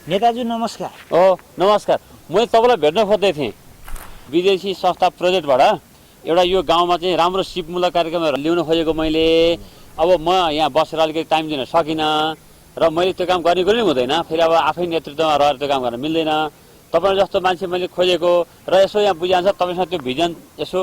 नेताजी नमस्कार। नमस्कार। मैले तपाईँलाई भेट्न खोज्दै थिएँ विदेशी संस्था प्रोजेक्टबाट एउटा यो गाउँमा चाहिँ राम्रो सिपमूलक कार्यक्रमहरू ल्याउन खोजेको मैले। अब म यहाँ बसेर अलिकति टाइम दिन सकिनँ र मैले त्यो काम गर्ने पनि हुँदैन, फेरि अब आफै नेतृत्वमा रहेर त्यो काम गर्न मिल्दैन। तपाईँ जस्तो मान्छे मैले खोजेको र यसो यहाँ बुझिहाल्छ तपाईँसँग त्यो भिजन यसो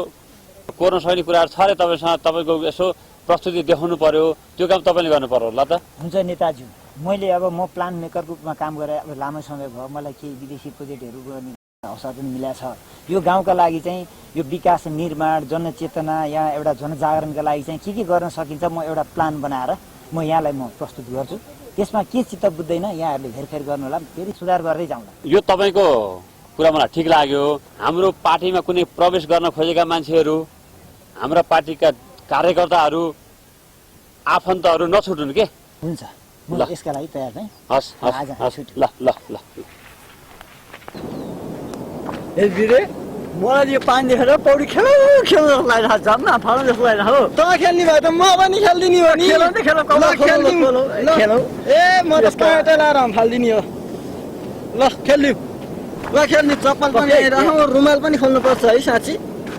कोर्न सक्ने कुराहरू छ अरे तपाईँसँग, तपाईँको यसो प्रस्तुति देखाउनु पर्यो, त्यो काम तपाईँले गर्नु पर्यो होला त। हुन्छ नेताजी, मैले अब म प्लान मेकरको रूपमा काम गरेँ, अब लामो समय भयो, मलाई केही विदेशी प्रोजेक्टहरू गर्ने अवसर पनि मिलेको छ। यो गाउँका लागि चाहिँ यो विकास निर्माण जनचेतना यहाँ एउटा जनजागरणका लागि चाहिँ के गर्न सकिन्छ म एउटा प्लान बनाएर म यहाँलाई म प्रस्तुत गर्छु। त्यसमा के चित्त बुझ्दैन यहाँहरूले हेरफेर गर्नु होला, फेरि सुधार गर्दै जाउँला। यो तपाईँको कुरा मलाई ठिक लाग्यो। हाम्रो पार्टीमा कुनै प्रवेश गर्न खोजेका मान्छेहरू, हाम्रा पार्टीका कार्यकर्ताहरू, आफन्तहरू नछुटुन् के। हुन्छ, म यसका लागि तयार नै। हस् ल ल ल। ए दिदी, मलाई यो पानी देखेर पौडी खेल्नु जस्तो लागिरहेको छ, झर्ना फाल्नु जस्तो लागिरहेको हो। तँ खेल्ने भए त म पनि खेल्दिने हो नि। खेलौँ त खेलौँ, खेलौँ। ए म त पाइँटै लाएर फालिदिने हो। ल खेल्यौँ, ल खेल्ने। चप्पल पनि राखौँ, रुमाल पनि खोल्नुपर्छ है साँच्ची।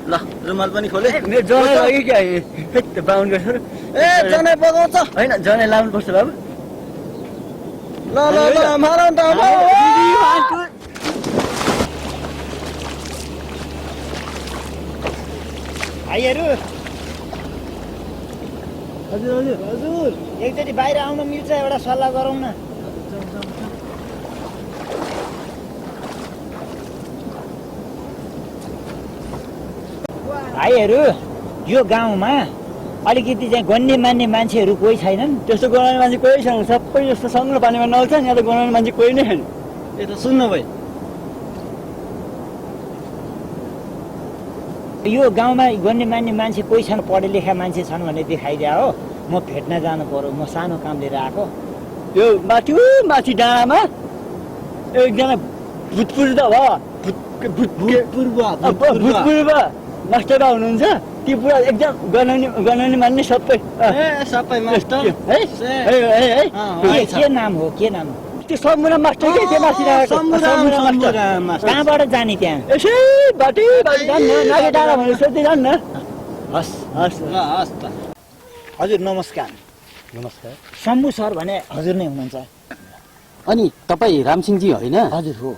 ल रुमाल पनि खोले। जनै लाग्यो क्या बाहुन गर्छ। ए जनै बगाउँछ होइन, जनै लाउनुपर्छ बाबु। ल ल ल मारौँ त। भाइहरू, हजुर हजुर हजुर, एकचोटि बाहिर आउन मिल्छ, एउटा सल्लाह गरौँ न। भाइहरू, यो गाउँमा अलिकति चाहिँ गन्ने मान्ने मान्छेहरू कोही छैनन्? त्यस्तो गनाउने मान्छे कोही छैन, सबै जस्तो सङ्लो पानीमा नल्छ नि, यहाँ त गनाउने मान्छे कोही नै छैन। यो त सुन्नु भाइ, यो गाउँमा गन्ने मान्ने मान्छे कोही छैन, पढे लेखा मान्छे छन् भन्ने देखाइदिया हो। म भेट्न जानु पर्यो, म सानो काम लिएर आएको। यो माथि डाँडामा एकजना भूतपूर्व भूतपूर्व मास्टर हुनुहुन्छ, ती बुढा एकदम गनाउने मान्ने सबै सबै मास्टर है। के नाम हो, के नाम हो? त्यो सम्मुना मास्टर के त्यो माथि कहाँबाट जाने त्यहाँ? यसै बाटै जान्न, नागे डाँडा भनेर सोध्दै जान्न। हस् हस् हस् त। हजुर नमस्कार। नमस्कार। शम्भु सर भने हजुर नै हुनुहुन्छ? अनि तपाईँ रामसिंहजी होइन? हजुर हो।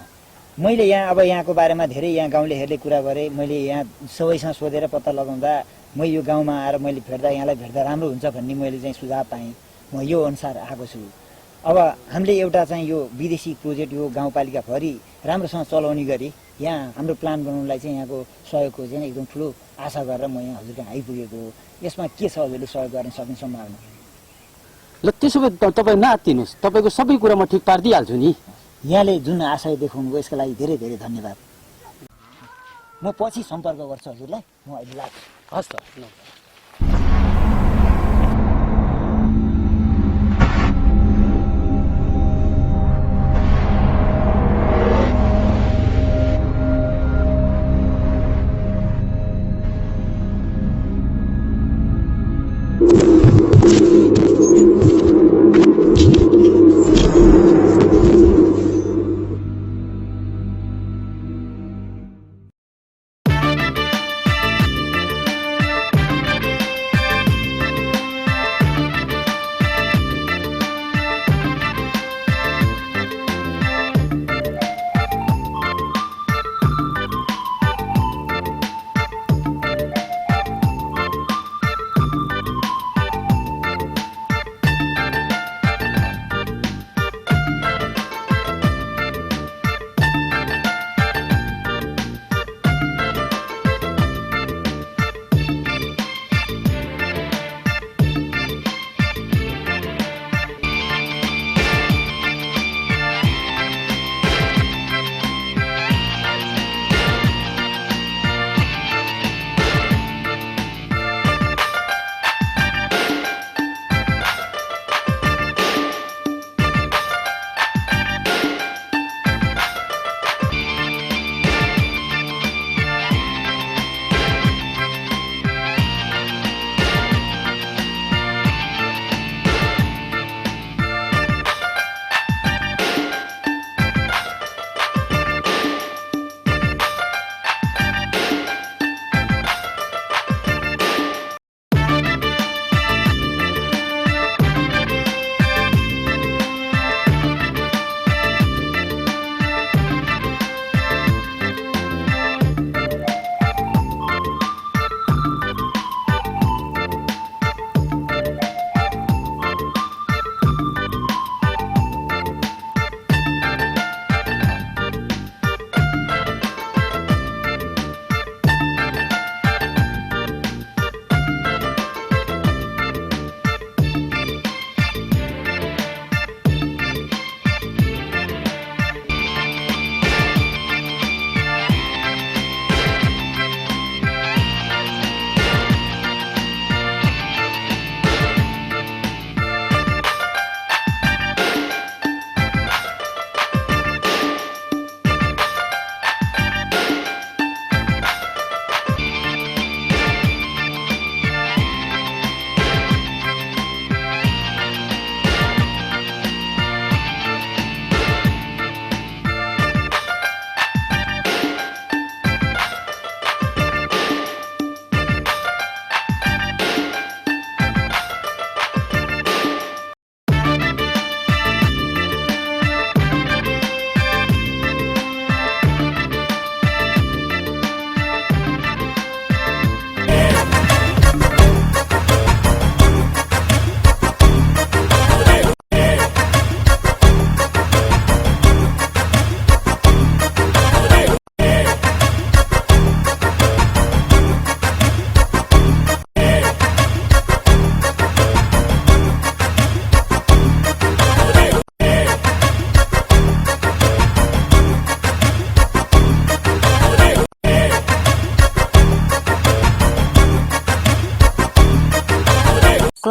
मैले यहाँ अब यहाँको बारेमा धेरै यहाँ गाउँलेहरूले कुरा गरेँ। मैले यहाँ सबैसँग सोधेर पत्ता लगाउँदा म यो गाउँमा आएर मैले भेट्दा यहाँलाई भेट्दा राम्रो हुन्छ भन्ने मैले चाहिँ सुझाव पाएँ। म यो अनुसार आएको छु। अब हामीले एउटा चाहिँ यो विदेशी प्रोजेक्ट यो गाउँपालिकाभरि राम्रोसँग चलाउने गरी यहाँ हाम्रो प्लान बनाउनलाई चाहिँ यहाँको सहयोगको चाहिँ एकदम ठुलो आशा गरेर म यहाँ हजुरको आइपुगेको हो। यसमा के छ हजुरले सहयोग गर्न सक्ने सम्भावना? ल त्यसो भए तपाईँ नआत्तिनुहोस्, तपाईँको सबै कुरा म ठिक पारिदिइहाल्छु नि। यहाँले जुन आशय देखाउनु भयो यसको लागि धेरै धेरै धन्यवाद। म पछि सम्पर्क गर्छु हजुरलाई, म अहिले लाग्छु। हस् त।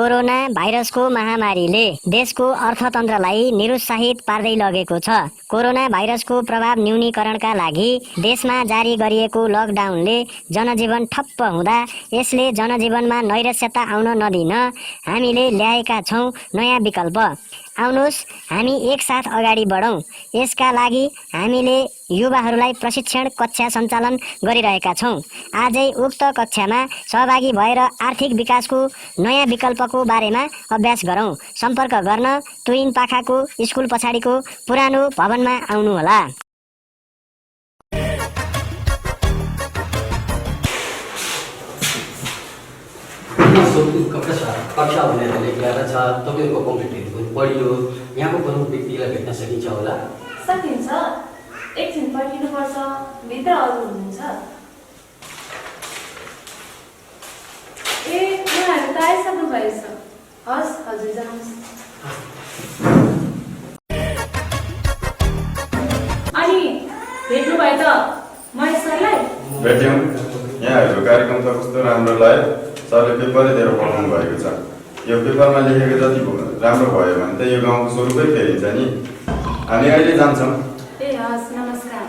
कोरोना भाइरसको महामारीले देशको अर्थतन्त्रलाई निरुत्साहित पार्दै लगेको छ। कोरोना भाइरसको प्रभाव न्यूनीकरणका लागि देशमा जारी गरिएको लकडाउनले जनजीवन ठप्प हुँदा यसले जनजीवनमा नैराश्यता आउन नदिन हामीले ल्याएका छौँ नयाँ विकल्प। आउनुहोस् हामी एकसाथ अगाडि बढौँ। यसका लागि हामीले युवाहरूलाई प्रशिक्षण कक्षा सञ्चालन गरिरहेका छौँ। आजै उक्त कक्षामा सहभागी भएर आर्थिक विकासको नयाँ विकल्पको बारेमा अभ्यास गरौँ। सम्पर्क गर्न तुइन पाखाको स्कुल पछाडिको पुरानो भवनमा आउनुहोला। कक्षा भनेर लेखेर छ, तपाईँहरूको कम्प्युटरहरू पनि पढियो, यहाँको प्रमुख व्यक्तिलाई भेट्न सकिन्छ होला? सकिन्छ। एकछिन पर्खिनुपर्छ, भित्र अरू हुनुहुन्छ। ए उहाँहरू त आइसक्नु भएछ। हस् हजुर जानुहोस्। अनि भेट्नुभयो त महेश सरलाई? भेट्यौँ। यहाँहरूको कार्यक्रम त कस्तो राम्रो लाग्यो। सरले पेपरै दिएर पठाउनु भएको छ। यो पेपरमा लेखेको जति राम्रो भयो भने त यो गाउँको स्वरूपै फेरिन्छ नि। हामी अहिले जान्छौँ। ए हस् नमस्कार।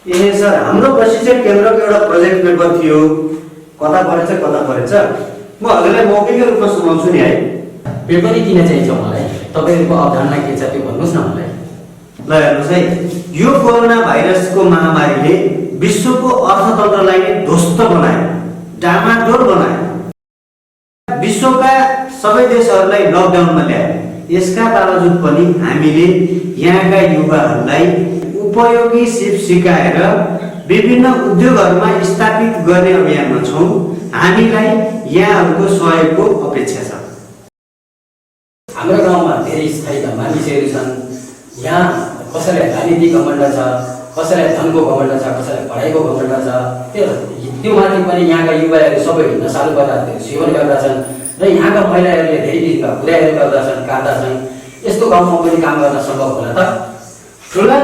ए सर, हाम्रो प्रशिक्षण केन्द्रको एउटा प्रोजेक्ट पेपर थियो। कता परेछ म हजुरलाई मौखिक रूपमा सुनाउँछु नि है। पेपरै किन चाहिन्छ मलाई? तपाईँहरूको अवधारणा के छ त्यो भन्नुहोस् न मलाई। ल हेर्नुहोस् है, यो कोरोना भाइरसको महामारीले विश्वको अर्थतन्त्रलाई नै ध्वस्त बनायो, डामाडोल बनायो। विश्वका सबै देशहरूलाई लकडाउनमा ल्यायो। यसका बावजुद पनि हामीले यहाँका युवाहरूलाई उपयोगी सिप सिकाएर विभिन्न उद्योगहरूमा स्थापित गर्ने अभियानमा छौँ। हामीलाई यहाँहरूको सहयोगको अपेक्षा छ। हाम्रो गाउँमा धेरै स्थायी मानिसहरू छन्। यहाँ कसैलाई राजनीतिक घमण्ड छ, कसैलाई धनको घमण्ड छ, कसैलाई पढाइको घमण्ड छ। त्यो माथि पनि यहाँका युवाहरू सबै नशालु पदार्थहरू सेवन गर्दछन् र यहाँका महिलाहरूले धेरै किसिमका बुराइहरू गर्दछन्, काट्दछन्। यस्तो गाउँमा पनि काम गर्न सम्भव होला त? ठुला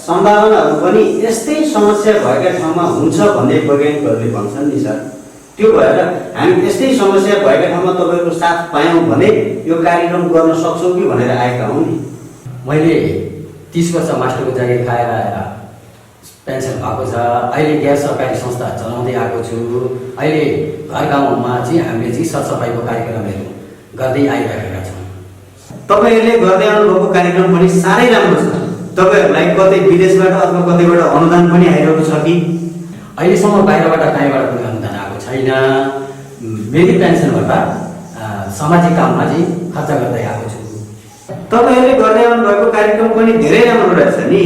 सम्भावनाहरू पनि यस्तै समस्या भएका ठाउँमा हुन्छ भन्ने वैज्ञानिकहरूले भन्छन् नि सर। त्यो भएर हामी यस्तै समस्या भएका ठाउँमा तपाईँको साथ पायौँ भने यो कार्यक्रम गर्न सक्छौँ कि भनेर आएका हौँ नि। मैले 30 वर्ष मास्टरको जागिर खाएर आएर पेन्सन भएको छ। अहिले गैर सरकारी संस्था चलाउँदै आएको छु। अहिले घर गाउँमा चाहिँ हामीले चाहिँ सरसफाइको कार्यक्रमहरू गर्दै आइरहेका छौँ। तपाईँहरूले गर्दै आउनुभएको कार्यक्रम पनि साह्रै राम्रो छ। तपाईँहरूलाई कतै विदेशबाट अथवा कतैबाट अनुदान पनि आइरहेको छ कि? अहिलेसम्म बाहिरबाट कहीँबाट पनि अनुदान आएको छैन। मेरी पेन्सनबाट सामाजिक काममा चाहिँ खर्च गर्दै आएको छु। तपाईँहरूले गर्दै आउनुभएको कार्यक्रम पनि धेरै राम्रो रहेछ नि।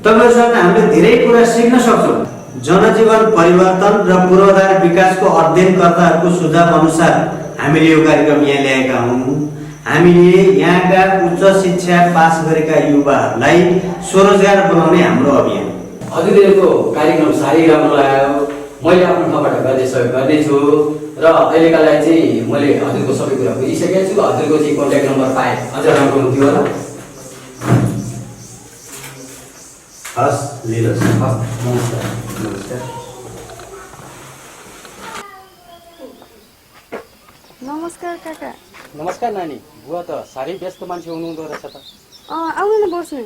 तपाईँहरूसँग हामीले धेरै कुरा सिक्न सक्छौँ। जनजीवन परिवर्तन र पूर्वाधार विकासको अध्ययनकर्ताहरूको सुझाव अनुसार हामीले यो कार्यक्रम यहाँ ल्याएका हौँ। हामीले यहाँका उच्च शिक्षा पास गरेका युवाहरूलाई स्वरोजगार बनाउने हाम्रो अभियान। हजुरहरूको कार्यक्रम साह्रै राम्रो लाग्यो। मैले आफ्नो ठाउँबाट गर्ने सहयोग गर्नेछु र अहिलेका लागि चाहिँ मैले हजुरको सबै कुरा बुझिसकेको छु। हजुरको चाहिँ कन्ट्याक्ट नम्बर पाएँ अझ राम्रो हुन्थ्यो होला। हस् लिनुहोस्। हस् नमस्कार। नमस्कार। नमस्कार काका। नमस्कार नानी। बुवा त साह्रै व्यस्त मान्छे हुनुहुँदो रहेछ त। आउनु न बस्नु।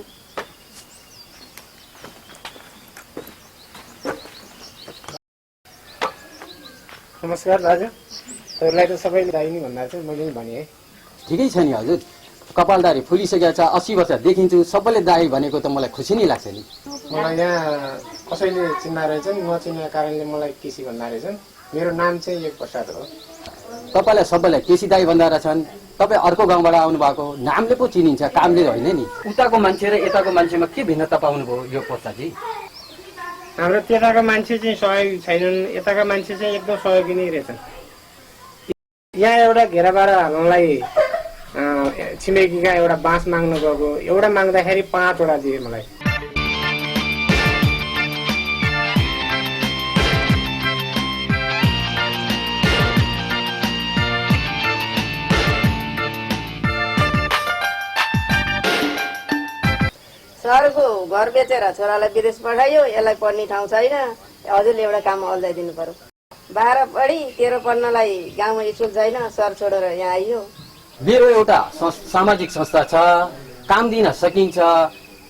नमस्कार दाजु। तपाईँलाई त सबैले दाइ नि भन्दा चाहिँ मैले नि भने है। ठिकै छ नि हजुर। कपालदारी फुलिसकेको छ। 80 वर्ष देखिन्छु। सबैले दाइ भनेको त मलाई खुसी नै लाग्छ नि। मलाई यहाँ कसैले चिन्दा रहेछन्, नचिनेको कारणले मलाई केसी भन्दा रहेछन्। मेरो नाम चाहिँ एक प्रसाद हो। तपाईँलाई सबैलाई केसी दाई भन्दा रहेछन्। तपाईँ अर्को गाउँबाट आउनुभएको, नामले पो चिनिन्छ, कामले होइन नि। उताको मान्छे र यताको मान्छेमा के भिन्नता पाउनुभयो यो पोस्टजी? हाम्रो त्यताका मान्छे चाहिँ सहयोगी छैनन्, यताका मान्छे चाहिँ एकदम सहयोगी नै रहेछन्। यहाँ एउटा घेराबार हाल्नलाई छिमेकीका एउटा बाँस माग्नु गएको, एउटा माग्दाखेरि 5 वटा दिए मलाई। घर बेचेर छोरालाई विदेश पठाइयो, यसलाई पढ्ने ठाउँ छैन, हजुरले एउटा काम अल्झाइदिनु पर्यो। 12 पढी 13 पढ्नलाई गाउँमा स्कुल छैन, सहर छोडेर यहाँ आइयो। मेरो एउटा सामाजिक संस्था छ, काम दिन सकिन्छ,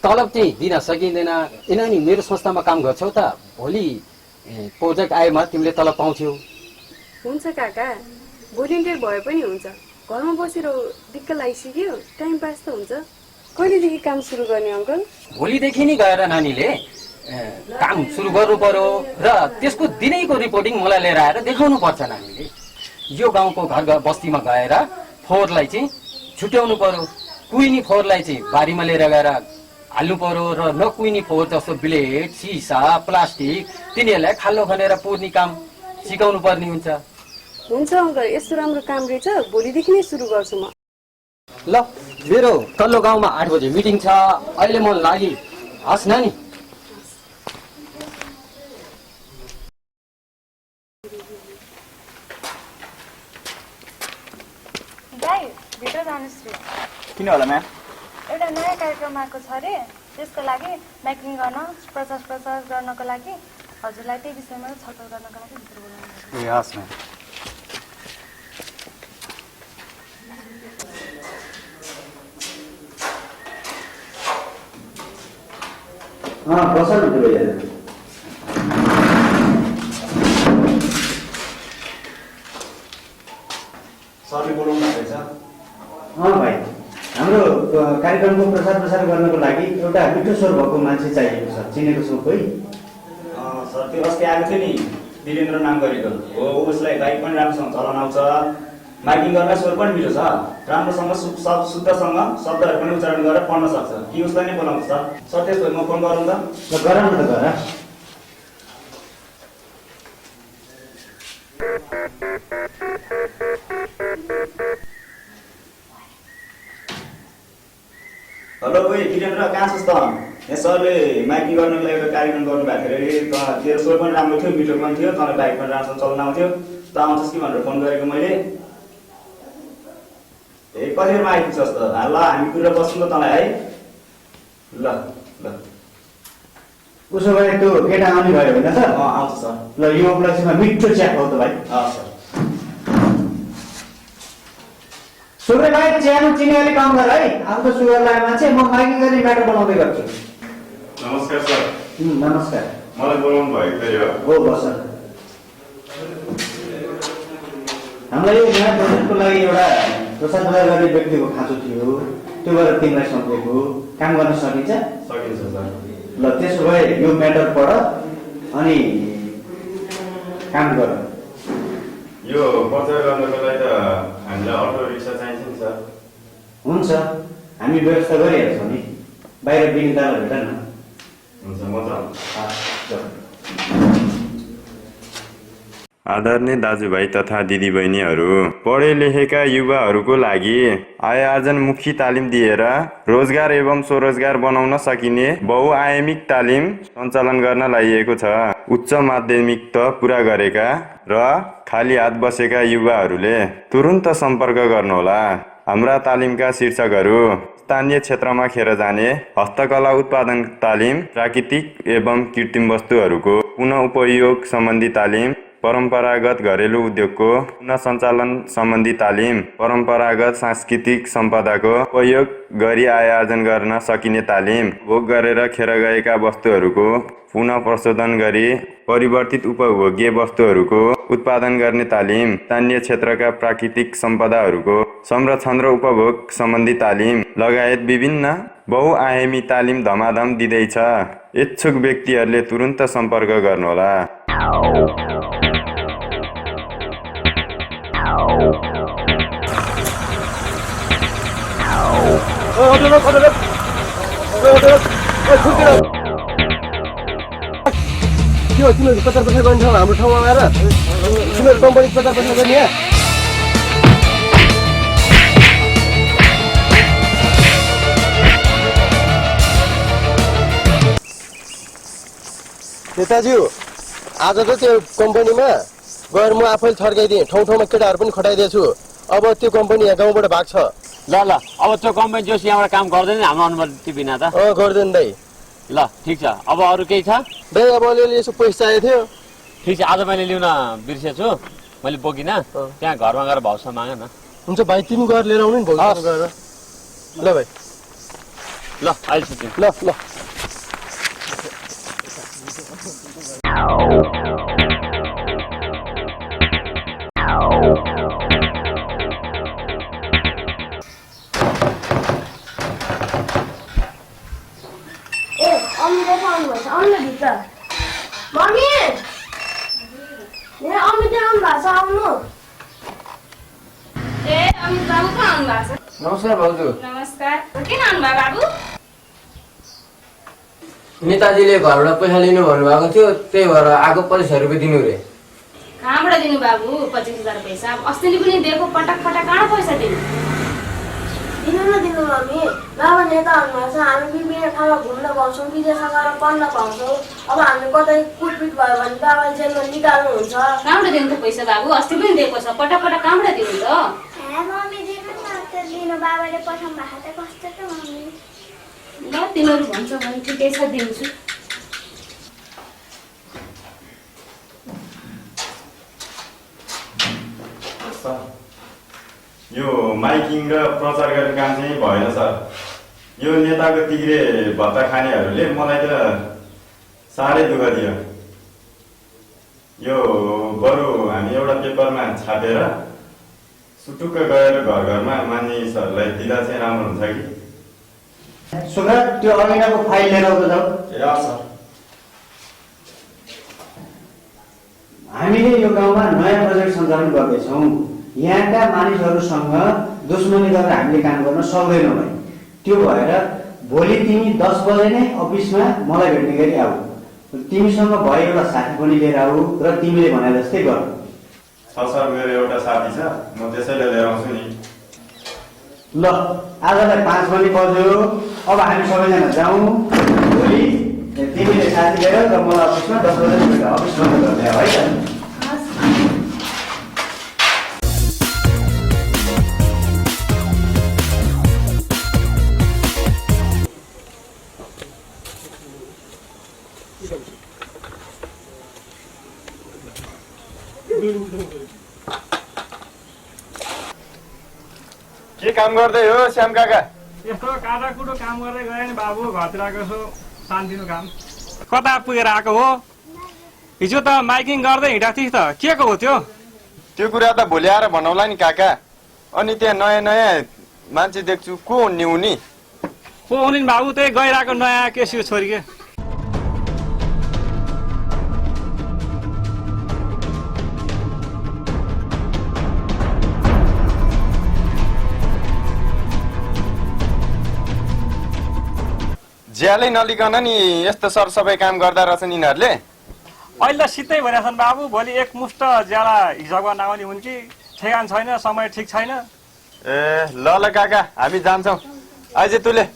तलब चाहिँ दिन सकिँदैन। किनभने मेरो संस्थामा काम गर्छौ त भोलि प्रोजेक्ट आएमा तिमीले तलब पाउँछौ। हुन्छ काका, भोलिन्टियर भए पनि हुन्छ। घरमा बसेर दिक्क लागिसक्यो, टाइम पास त हुन्छ। कहिलेदेखि काम सुरु गर्ने अङ्कल? भोलिदेखि नै गएर नानीले काम सुरु गर्नु पर्यो र त्यसको दिनैको रिपोर्टिङ मलाई लिएर आएर देखाउनु पर्छ। नानीले यो गाउँको घर बस्तीमा गएर फोहोरलाई चाहिँ छुट्याउनु पर्यो। कुहिने फोहोरलाई चाहिँ बारीमा लिएर गएर हाल्नु पर्यो र नकुहिने फोहोर जस्तो ब्लेड, सिसा, प्लास्टिक तिनीहरूलाई खाल्लो खनेर पुर्ने काम सिकाउनु पर्ने हुन्छ। हुन्छ अङ्कल, यस्तो राम्रो काम रहेछ, भोलिदेखि नै सुरु गर्छु म। ल, मेरो तल्लो गाउँमा 8 बजे मिटिङ छ, अहिले म लागि। हस् नानी। दाइ, भित्र जानुहोस् रे। किन होला म्याम? एउटा नयाँ कार्यक्रम आएको छ अरे, त्यसको लागि माइकिङ गर्न, प्रचार गर्नको लागि हजुरलाई त्यही विषयमा छलफल गर्नको लागि भित्र बोलाउनु। ए हस् म्याम। बस न त्यो भइहाल्यो। सरले बोलाउनु भएको छ? भाइ, हाम्रो कार्यक्रमको प्रचार गर्नको लागि एउटा मिठो स्वर भएको मान्छे चाहिएको छ। चिनेको छौ कोही? सर, त्यो अस्ति आएको थियो नि, वीरेन्द्र नाम गरेको हो। उसलाई बाइक पनि राम्रोसँग चलाउन आउँछ, माइकिङ गर्न स्वर पनि मिठो छ, राम्रोसँग शुद्धसँग शब्दहरू पनि उच्चारण गरेर पढ्न सक्छ। कि उसलाई नै बोलाउँछ सर? सर, त्यसो भए म फोन गरौँ त? ल गर न त गर। हेलो भाइ वीरेन्द्र, कहाँ छस् त? यहाँ सरले माइकिङ गर्नको लागि एउटा कार्यक्रम गर्नुभएको थियो अरे, तेरो स्वर पनि राम्रो थियो, मिठो पनि थियो, तँलाई बाइक पनि राम्रोसँग चलाउन आउँथ्यो, त आउँछस् कि भनेर फोन गरेको मैले। ए कतिखेरमा आइपुग्छस् त? ल, हामी कुरा बस्छौँ त तँलाई है। ल ल, उसो भए त्यो केटा आउने भयो होइन सर? आउँछ सर। ल, यो उपलक्ष्यमा मिठो चिया खाऊ त भाइ। सर। सुब्रे भाइ, चियामा चिनी अलिक कम गर है। अब त सुगर लाग्यो मान्छे, म माइकिङ गर्ने म्याटर बनाउँदै गर्छु। नमस्कार सर। नमस्कार। मलाई बोलाउनु भएको थियो? हो बस। हामीलाई यो नयाँ प्रोजेक्टको लागि एउटा प्रचार गर्ने व्यक्तिको खाँचो थियो, त्यो भएर तिमीलाई सम्झेको। काम गर्न सकिन्छ? सकिन्छ सर। ल, त्यसो भए यो म्याटर पढ अनि काम गर। यो प्रचार गर्नको लागि त हामीलाई अटो रिक्सा चाहिन्छ नि सर? हुन्छ, हामी व्यवस्था गरिहाल्छौँ नि। बाहिर बिनितालाई भेट न। हुन्छ, म त आदरणीय दाजुभाइ तथा दिदीबहिनीहरू, पढे लेखेका युवाहरूको लागि आय आर्जनमुखी तालिम दिएर रोजगार एवं स्वरोजगार बनाउन सकिने बहुआयामिक तालिम सञ्चालन गर्न लागिएको छ। उच्च माध्यमिक त पुरा गरेका र खाली हात बसेका युवाहरूले तुरुन्त सम्पर्क गर्नुहोला। हाम्रा तालिमका शीर्षकहरू: स्थानीय क्षेत्रमा खेर जाने, हस्तकला उत्पादन तालिम, प्राकृतिक एवं कृत्रिम वस्तुहरूको पुनः उपयोग सम्बन्धी तालिम, परम्परागत घरेलु उद्योगको पुनः सञ्चालन सम्बन्धी तालिम, परम्परागत सांस्कृतिक सम्पदाको उपयोग गरी आय आर्जन गर्न सकिने तालिम, भोग गरेर खेर गएका वस्तुहरूको पुनः प्रशोधन गरी परिवर्तित उपभोग्य वस्तुहरूको उत्पादन गर्ने तालिम, स्थानीय क्षेत्रका प्राकृतिक सम्पदाहरूको संरक्षण र उपभोग सम्बन्धी तालिम लगायत विभिन्न बहुआयामी तालिम धमाधम दिँदैछ। इच्छुक व्यक्तिहरूले तुरुन्त सम्पर्क गर्नुहोला। तिमीहरू प्रचार गर्ने ठाउँ हाम्रो ठाउँमा आएर तिमीहरू कम्पनी प्रचार गर्ने यहाँ। नेताज्यू, आज त त्यो कम्पनीमा गएर म आफैले छर्काइदिएँ, ठाउँ ठाउँमा केटाहरू पनि खटाइदिएछु। अब त्यो कम्पनी यहाँ गाउँबाट भाग छ। ल ल, अब त्यो कम्पनी जोस यहाँबाट काम गर्दैन हाम्रो अनुमति बिना त? गर्दैन दाइ। ल ठिक छ। अब अरू केही छ? दाइ अब अलिअलि यसो पैसा चाहिएको थियो। ठिक छ, आज मैले ल्याउन बिर्सेछु, मैले बोकिनँ। त्यहाँ घरमा गएर भाउसँग माग न। हुन्छ भाइ, तिमी गएर लिएर आउनु नि भाउसँग गएर। ल भाइ, ल अहिले छुट्टी। ल ल। नमस्कार भाउजू। नमस्कार। किन आउनुभयो बाबु? नेताजीले घरबाट पैसा लिनु भन्नुभएको थियो, त्यही भएर आगो 25,000 रुपियाँ दिनु रे। कहाँबाट दिनु बाबु 25,000 पैसा? अस्तिले पनि दिएको, पटक पटक कहाँ पैसा दिनु? दिनु न दिनु मम्मी, बाबा नेता हुनुहुन्छ, हामी विभिन्न ठाउँमा घुम्न पाउँछौँ, विदेशमा गएर पढ्न पाउँछौँ। अब हामी कतै कुटपिट भयो भने बाबाले जेलमा निकाल्नुहुन्छ। कहाँबाट दिनु त पैसा बाबु? अस्ति पनि दिएको छ, पटक पटक कहाँबाट दिनु त? मम्मी दिनु न, त्यो दिनु बाबाले पठाउनु भएको त कस्तो त मम्मी। ल तिमीहरू भन्छौ भने ठिकै छ, दिन्छु। यो माइकिङ र प्रचार गर्ने काम चाहिँ भएन सर। यो नेताको तिग्रे भत्ता खानेहरूले मलाई त साह्रै दुःख दियो। यो बरु हामी एउटा पेपरमा छापेर सुटुक्क गएर घर घरमा मानिसहरूलाई दिँदा चाहिँ राम्रो हुन्छ कि। सुगत त्यो अघिनाको फाइल लिएर आउँदा जाऊ। ए सर। हामीले यो गाउँमा नयाँ प्रोजेक्ट सञ्चालन गर्दैछौँ। यहाँका मानिसहरूसँग दुश्मनी गरेर हामीले काम गर्न सक्दैनौँ भाइ। त्यो भएर भोलि तिमी 10 बजे नै अफिसमा मलाई भेट्ने गरी आऊ। तिमीसँग भयो एउटा साथी पनि लिएर आऊ र तिमीले भने जस्तै गर। सर, मेरो एउटा साथी छ, म त्यसैले लिएर आउँछु नि। ल आजलाई 5 बजे बज्यो। अब हामी सबैजना जाउँ। भोलि तिमीले साथी लिएर र मलाई अफिसमा 10 बजे भेट। अफिस बन्द गर्ने है त? के काम गर्दै हो श्याम काका? यस्तो काटाकुटो काम गर्दै गए नि बाबु, घरतिर आएको यसो शान्तिनो काम। कता पुगेर आएको हो? हिजो त माइकिङ गर्दै हिँडेको थिइस् त, के को हो त्यो? त्यो कुरा त भोलि आएर भनौँला नि काका। अनि त्यहाँ नयाँ नयाँ मान्छे देख्छु, को हुने उनी? को हुने बाबु? त्यही गइरहेको नयाँ केसीको छोरी के। ज्यालै नलिकन नि यस्तो सरसफाइ काम गर्दा रहेछन् यिनीहरूले। अहिले त सिधै भनेका छन् बाबु, भोलि एकमुष्ट ज्याला हिसाब गर्न आउने हुन् कि ठेगान छैन, समय ठिक छैन। ए ल ल काका, हामी जान्छौँ। आइज तुले।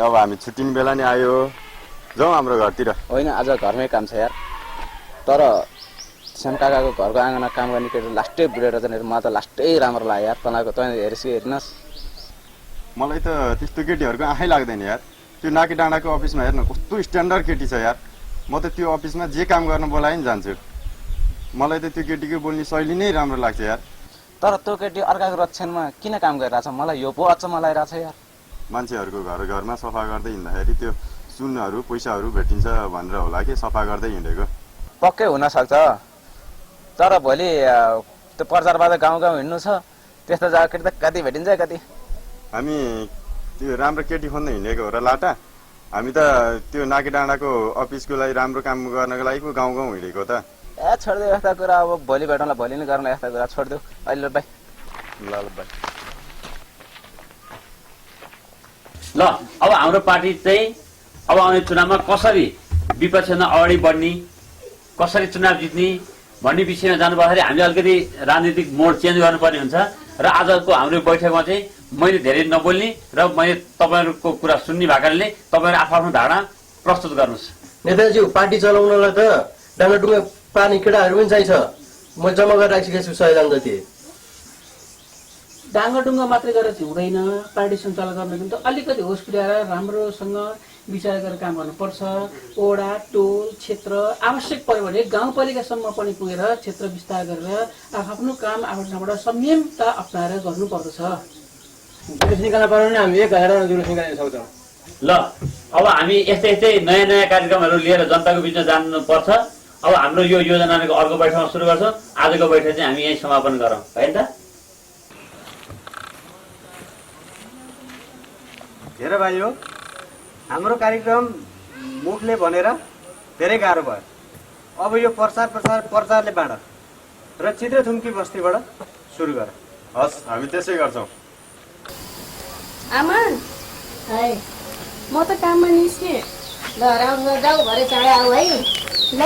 अब हामी छुट्टिने बेला नि आयो, जाउँ हाम्रो घरतिर। होइन, आज घरमै काम छ यार। तर श्याम काकाको घरको आँगनमा काम गर्ने केटी लास्टै बुढेर चाहिँ मलाई त लास्टै राम्रो लाग्यो यार। तँलाई हेर्नुहोस्। मलाई त त्यस्तो केटीहरूको आँखै लाग्दैन यार। त्यो नाकी डाँडाको अफिसमा हेर्न कस्तो स्ट्यान्डर्ड केटी छ यार। म त त्यो अफिसमा जे काम गर्न बोलाए नि जान्छु। मलाई त त्यो केटीको बोल्ने शैली नै राम्रो लाग्छ यार। तर त्यो केटी अर्काको रक्षणमा किन काम गरिरहेछ? मलाई यो पो अचम्म लागिरहेछ यार। मान्छेहरूको घर घरमा सफा गर्दै हिँड्दाखेरि त्यो सुनहरू पैसाहरू भेटिन्छ भनेर होला कि सफा गर्दै हिँडेको। पक्कै हुनसक्छ। तर भोलि त्यो प्रचारबाट गाउँ गाउँ हिँड्नु छ, त्यस्तो जग्गा केटी त कति भेटिन्छ कति। हामी त्यो राम्रो केटी खोज्न हिँडेको हो र लाटा। हामी त त्यो नाकी डाँडाको अफिसको लागि राम्रो काम गर्नको लागि पो गाउँ गाउँ हिँडेको त। ए छोडिदेऊ यस्ता कुरा, अब भोलि भेटौँला, भोलि नै गरौँला यस्ता कुरा, छोडिदेऊ अहिले। बाई। ल ल बाई। ल अब हाम्रो पार्टी चाहिँ अब आउने चुनावमा कसरी विपक्षमा अगाडि बढ्ने, कसरी चुनाव जित्ने भन्ने विषयमा जानुपर्दाखेरि हामीले अलिकति राजनीतिक मोड चेन्ज गर्नुपर्ने हुन्छ। र आजको हाम्रो बैठकमा चाहिँ मैले धेरै नबोल्ने र मैले तपाईँहरूको कुरा सुन्ने भएकाले तपाईँहरू आफ्नो धारणा प्रस्तुत गर्नुहोस्। नेताजी, पार्टी चलाउनलाई त डाँडाडुङ्गा पानी केटाहरू पनि चाहिन्छ। म जम्मा गरेर राखिसकेको छु 100 जना जति। डाङ्गडुङ्ग मात्रै गरेर चाहिँ हुँदैन। पार्टी सञ्चालन गर्नको त अलिकति होस पुर्याएर राम्रोसँग विचार गरेर काम गर्नुपर्छ। ओडा टोल क्षेत्र आवश्यक पऱ्यो भने गाउँपालिकासम्म पनि पुगेर क्षेत्र विस्तार गरेर आफ्नो काम आफ्नो ठाउँबाट संयमता अप्नाएर गर्नुपर्दछ। जुलुस निकाल्न पर्यो भने हामी 1000 जुलुस निकाल्न सक्छौँ। ल अब हामी यस्तै यस्तै नयाँ नयाँ कार्यक्रमहरू लिएर जनताको बिचमा जानुपर्छ। अब हाम्रो यो योजनाको अर्को बैठकमा सुरु गर्छौँ। आजको बैठक चाहिँ हामी यहीँ समापन गरौँ है त। हेर भाइ हो, हाम्रो कार्यक्रम मुखले भनेर धेरै गाह्रो भयो। अब यो प्रचारले बाँड र चित्र थुम्की बस्तीबाट सुरु गर। हस्, हामी त्यसै गर्छौँ। आमा म त काममा निस्केँ। ल राम्रो जाऊ, भरे चाँडै आऊ है। ल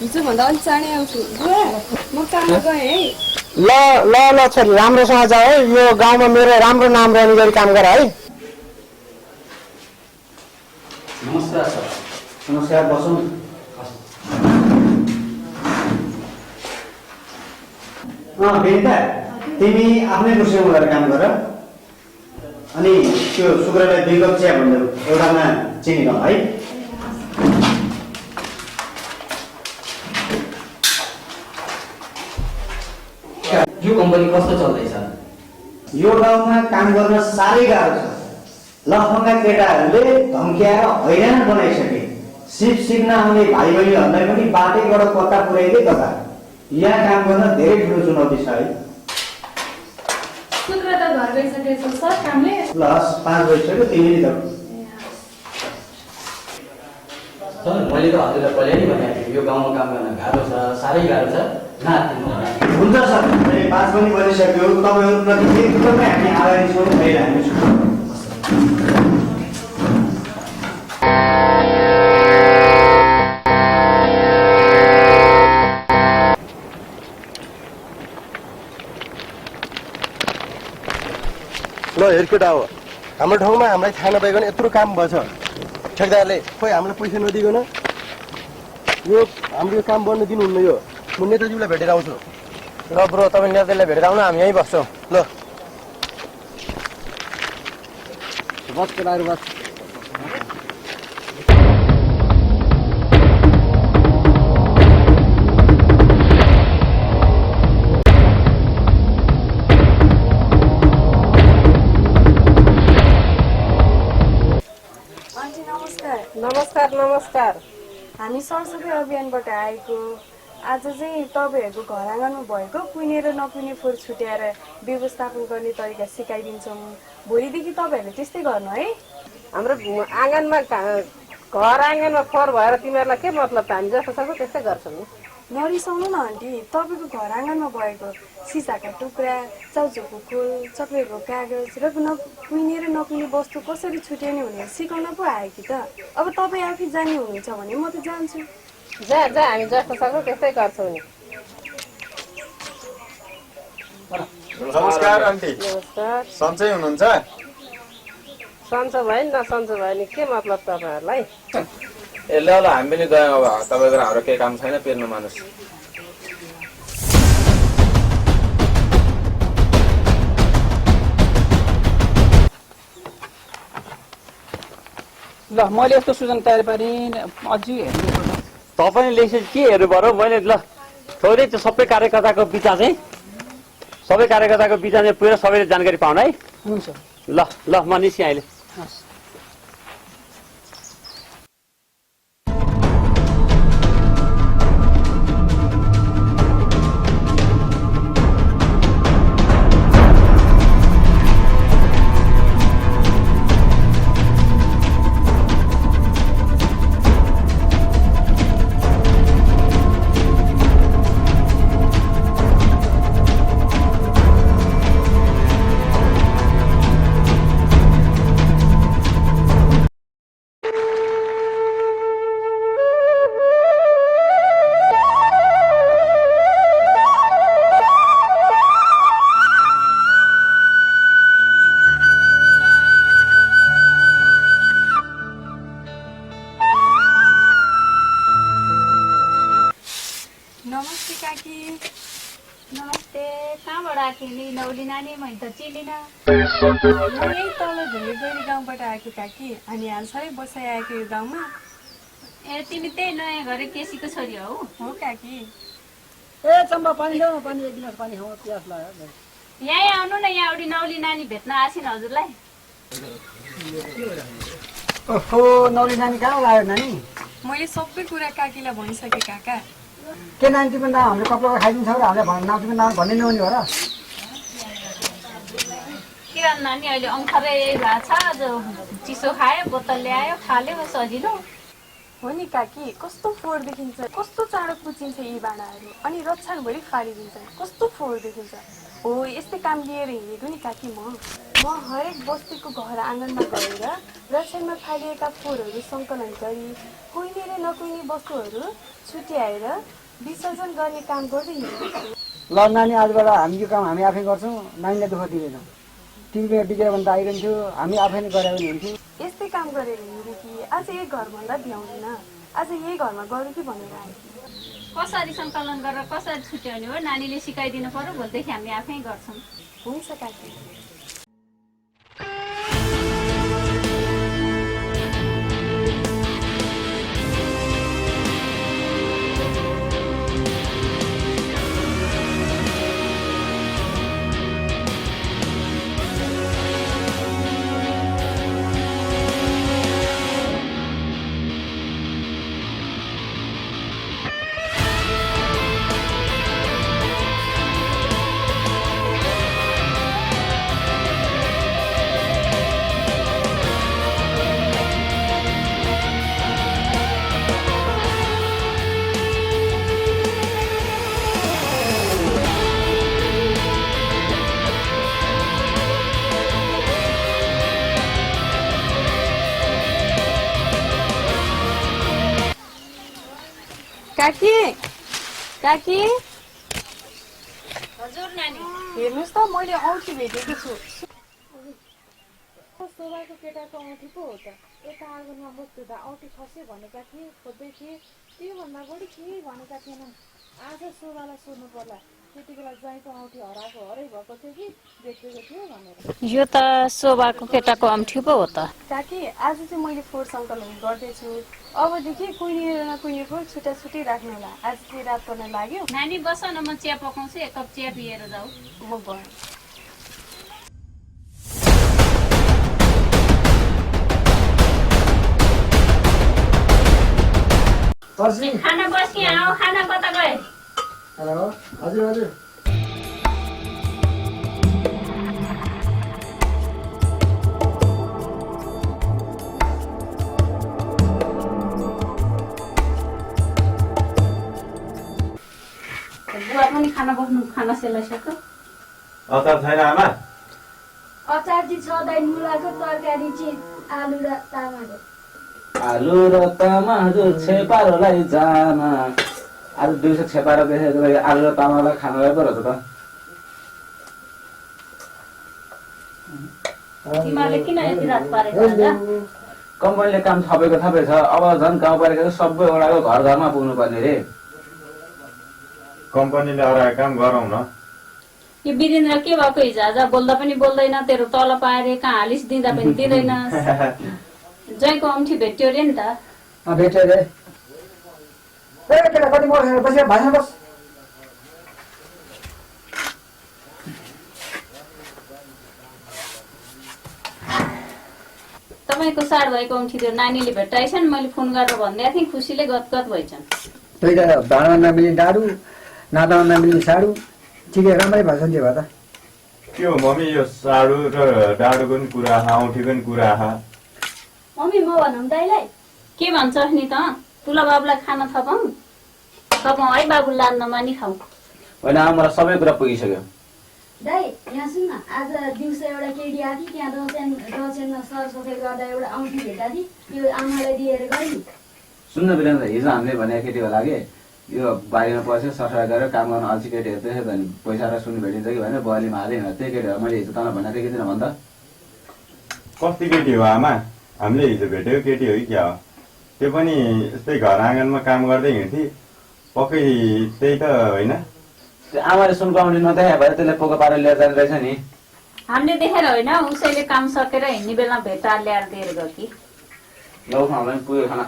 हिजोभन्दा अलिक चाँडै आउँछु। बुवा म काममा गएँ है। ल ल ल छोरी राम्रोसँग जाऊ है। यो गाउँमा मेरो राम्रो नाम रहने गरी काम गर है। नमस्कार सर। नमस्कार, बसौँ। बेनिता, तिमी आफ्नै कुर्सीमा उडेर काम गर। अनि त्यो शुक्रलाई 2 कप चिया भन्दै एउटामा चिनी कम है। यो कम्पनी कस्तो चल्दैछ? यो गाउँमा काम गर्न साह्रै गाह्रो छ। लफङ्गा केटाहरूले धम्क्याएर हैरान बनाइसके। सिक्न आउने भाइ बहिनीहरूलाई पनि बाटैबाट कता पुर्याइदिए कता। यहाँ काम गर्न धेरै ठुलो चुनौती छ है। शुक्र त घर गइसकेको छ कामले। ल 5 बजिसक्यो, तिमी नि त। सर मैले त हजुरलाई पहिल्यै नै भनेको थिएँ यो गाउँमा काम गर्न गाह्रो छ, साह्रै गाह्रो छ। हुन्छ सर, अहिले 5 पनि बजिसक्यो। तपाईँहरूप्रति एकदमै हामी आभारी छौँ। अहिले हामी छौँ। ल हेर केटा हो, हाम्रो ठाउँमा हामीलाई थाहा नपाइकन यत्रो काम भएछ। ठेकदारले खोइ हामीलाई पैसा नदिकन यो हाम्रो यो काम बन्नु दिनुहुन्न। यो म नेताजीलाई भेटेर आउँछु। ल ब्रो, तपाईँ नेताजीलाई भेटेर आउनु, हामी यहीँ बस्छौँ। ल बस केटाहरू बस। नमस्कार नमस्कार। हामी सरसफाइ अभियानबाट आएको। आज चाहिँ तपाईँहरूको घर आँगनमा भएको कुहिने र नकुहिने फोहोर छुट्याएर व्यवस्थापन गर्ने तरिका सिकाइदिन्छौँ। भोलिदेखि तपाईँहरूले त्यस्तै गर्नु है। हाम्रो आँगनमा घर आँगनमा फोहोर भएर तिमीहरूलाई के मतलब त? हामी जस्तो सक्छौँ त्यस्तै गर्छौँ नि। नरिसाउनु न आन्टी। तपाईँको घर आँगनमा भएको सिसाका टुक्रा, चाउचाउको खोल, चक्लेटको कागज र कुहिने र नकुहिने वस्तु कसरी छुट्याउने भनेर सिकाउन पो आयो कि त। अब तपाईँ आफै जान्ने हुनुहुन्छ भने म त जान्छु। जा हामी जस्तो सक्छौँ त्यस्तै गर्छौँ नि। नमस्कार आन्टी। नमस्कार। सन्चै हुनुहुन्छ? सन्चो भयो नि नसन्चो भयो नि के मतलब तपाईँहरूलाई? ए ल हामी पनि गयौँ। अब तपाईँको हाम्रो केही काम छैन, पेर्नु मानुस। ल मैले यस्तो सुझाव तयार पारेँ, अझै हेर्नु। तपाईँले के हेर्नु पर्यो? मैले ल थोरै त्यो सबै कार्यकर्ताको बिचा चाहिँ पुरा सबैले जानकारी पाउनु है। हुन्छ। ल ल म निस्केँ अहिले। आएको नि नौली नानी मैले त चिनिन। म यही तल झुलेगढी गाउँबाट आएको काकी अनि हालसालै बसाइ आएको यो गाउँमा। ए तिमी त्यही नयाँ घरे केसीको छोरी हौ? हो काकी। ए चम्बा पानी ल्याउ न, पानी 1 गिलास पानी खाऊ, प्यास लाग्यो। यहीँ आउनु न, यहाँ एउटी नौली नानी भेट्न आसिन हजुरलाई। ओहो नौली नानी कहाँ लाग्यो नानी? मैले सबै कुरा काकीलाई भनिसकेँ काका। के नानी तिम्रो नाम हामीले कपडा खाइदिन्छ र हामीले नाम तिम्रो नाम भन्ने नहुने हो र? के गर्नु नानी, अहिले अङ्खरै भएको छ। आज चिसो खायो, बोतल ल्यायो, खाल्यो, सजिलो। हो नि काकी, कस्तो फोहोर देखिन्छ, कस्तो चाँडो कुचिन्छ यी भाँडाहरू अनि रक्षणभरि फालिदिन्छन्, कस्तो फोहोर देखिन्छ। हो यस्तै काम लिएर हिँडेको नि काकी म हरेक बस्तीको घर आँगनमा गएर रक्षणमा फालिएका फोहोरहरू सङ्कलन गरी कुहिने र नकुहिने वस्तुहरू छुट्याएर विसर्जन गर्ने काम गर्दै हिँडेको छु। ल नानी, आजबाट हामी यो काम हामी आफै गर्छौँ, नानीलाई दुःख दिँदैनौँ। तिमीले बिग्यो भने त आइरहन्थ्यो, हामी आफै नै गरे पनि हुन्थ्यो। यस्तै काम गरेर हिँडेँ कि आज यही घरभन्दा भ्याउँदैन, आज यही घरमा गरौँ कि भनेर आएँ। कसरी सङ्कलन गरेर कसरी छुट्याउने हो नानीले सिकाइदिनु पर्यो, भोलिदेखि हामी आफै गर्छौँ। हुन्छ काकी। काकी काकी हजुर नानी, हेर्नुहोस् त, मैले औँठी भेटेको छु। शोभाको केटाको औँठी पो हो त। यता आँगनमा बस्दा औँठी खस्यो भनेका थिए, खोज्दै थिए, त्योभन्दा बढी केही भनेका थिएनन्। आज शोभालाई सोध्नु पर्ला, त्यति बेला ज्वाइँको औँठी हराएको हरै भएको थियो कि देखेको थियो भनेर। यो त शोभाको केटाको औँठी पो हो त। काकी आज चाहिँ मैले फोहोर सङ्कलन गर्दैछु, अबदेखि कुहिने र नकुहिने फोहोर छुट्टा छुट्टै राख्नु होला। आज चाहिँ रात पर्न लाग्यो। नानी बस न, म चिया पकाउँछु, 1 कप चिया पिएर जाऊ। म गएँ। खाना बसी आऊ, खाना कता गए? हेलो हजुर हजुर। बुवा पनि खाना सेलाइसक्यो। अचार छैन आमा? अचार चाहिँ छ दाइ, मुलाको तरकारी चाहिँ आलु र तामाको। आलु र तामाहरू छेपारोलाई जान। आज दिउँसो छेपारो देखेको लागि आलु र तामालाई खानलाई पो रहेछ त। तिमीहरूले किन यति रात पारेको आज? कम्पनीले काम थपेको थपै छ, अब झन् गाउँपालिका सबै वडाको घर घरमा पुग्नु पर्ने रे। कम्पनीले अराएको काम गरौँ न। यो वीरेन्द्र के भएको हिजो आज बोल्दा पनि बोल्दैन, तेरो तल पाएर कहाँ हालिस दिँदा पनि दिँदैन। ज्वाइँको औँठी भेट्यो रे नि त। भेट्यो रे। ए केटा कति मर्छ, बसेर भाषण बस। तपाईँको साड भएको औँठी त्यो नानीले भेट्टाइछन्, मैले फोन गरेर भनिदिएको थिएँ, खुसीले गदगद भइछन्। त्यही त भाँडामा नमिल्ने डाडु, नातामा नमिल्ने साडु, ठिकै राम्रै भएछ नि त्यो भए त। के हो मम्मी, यो साडु र डाडुको पनि कुरा आहा, औँठीको पनि कुरा आहा। मम्मी म भनौँ दाइलाई के भन्छस् नि त? तुला बाबुलाई खाना थपौँ है, बाबु लान्न मानि खाऊ। होइन मलाई सबै कुरा पुगिसक्यो। दाइ यहाँ सुन न, आज दिउँसो एउटा केटी आएको थियो, त्यहाँ दसैँमा सरसफाइ गर्दा एउटा औँठी भेटा थिएँ, त्यो आमालाई दिएर गएँ नि। सुन्न वीरेन्द्र, हिजो हामीले भनेको केटी होला कि यो बारीमा पस्यो सरसफाइ गरेर काम गर्न अल्छी केटीहरू त्यसो भने पैसा र सुन्नु भेटिन्छ कि भनेर बलीमा हालेँ। त्यही केटी हो, मैले हिजो तँलाई भनेको थिएँ कि किन भन् त? कति केटी हो आमा? हामीले हिजो भेटेको केटी हो कि क्या हो? त्यो पनि यस्तै घर आँगनमा काम गर्दै हिँड्थे, पक्कै त्यही त होइन? आमाले सुनको आउने नदेखाए भए त्यसले पोको पारेर लिएर जाँदो रहेछ नि। हामीले देखेर होइन उसैले काम सकेर हिँड्ने बेला भेटा ल्याएर दिएर गयो कि। लौ खाउँदा पनि पुग्यो खाना।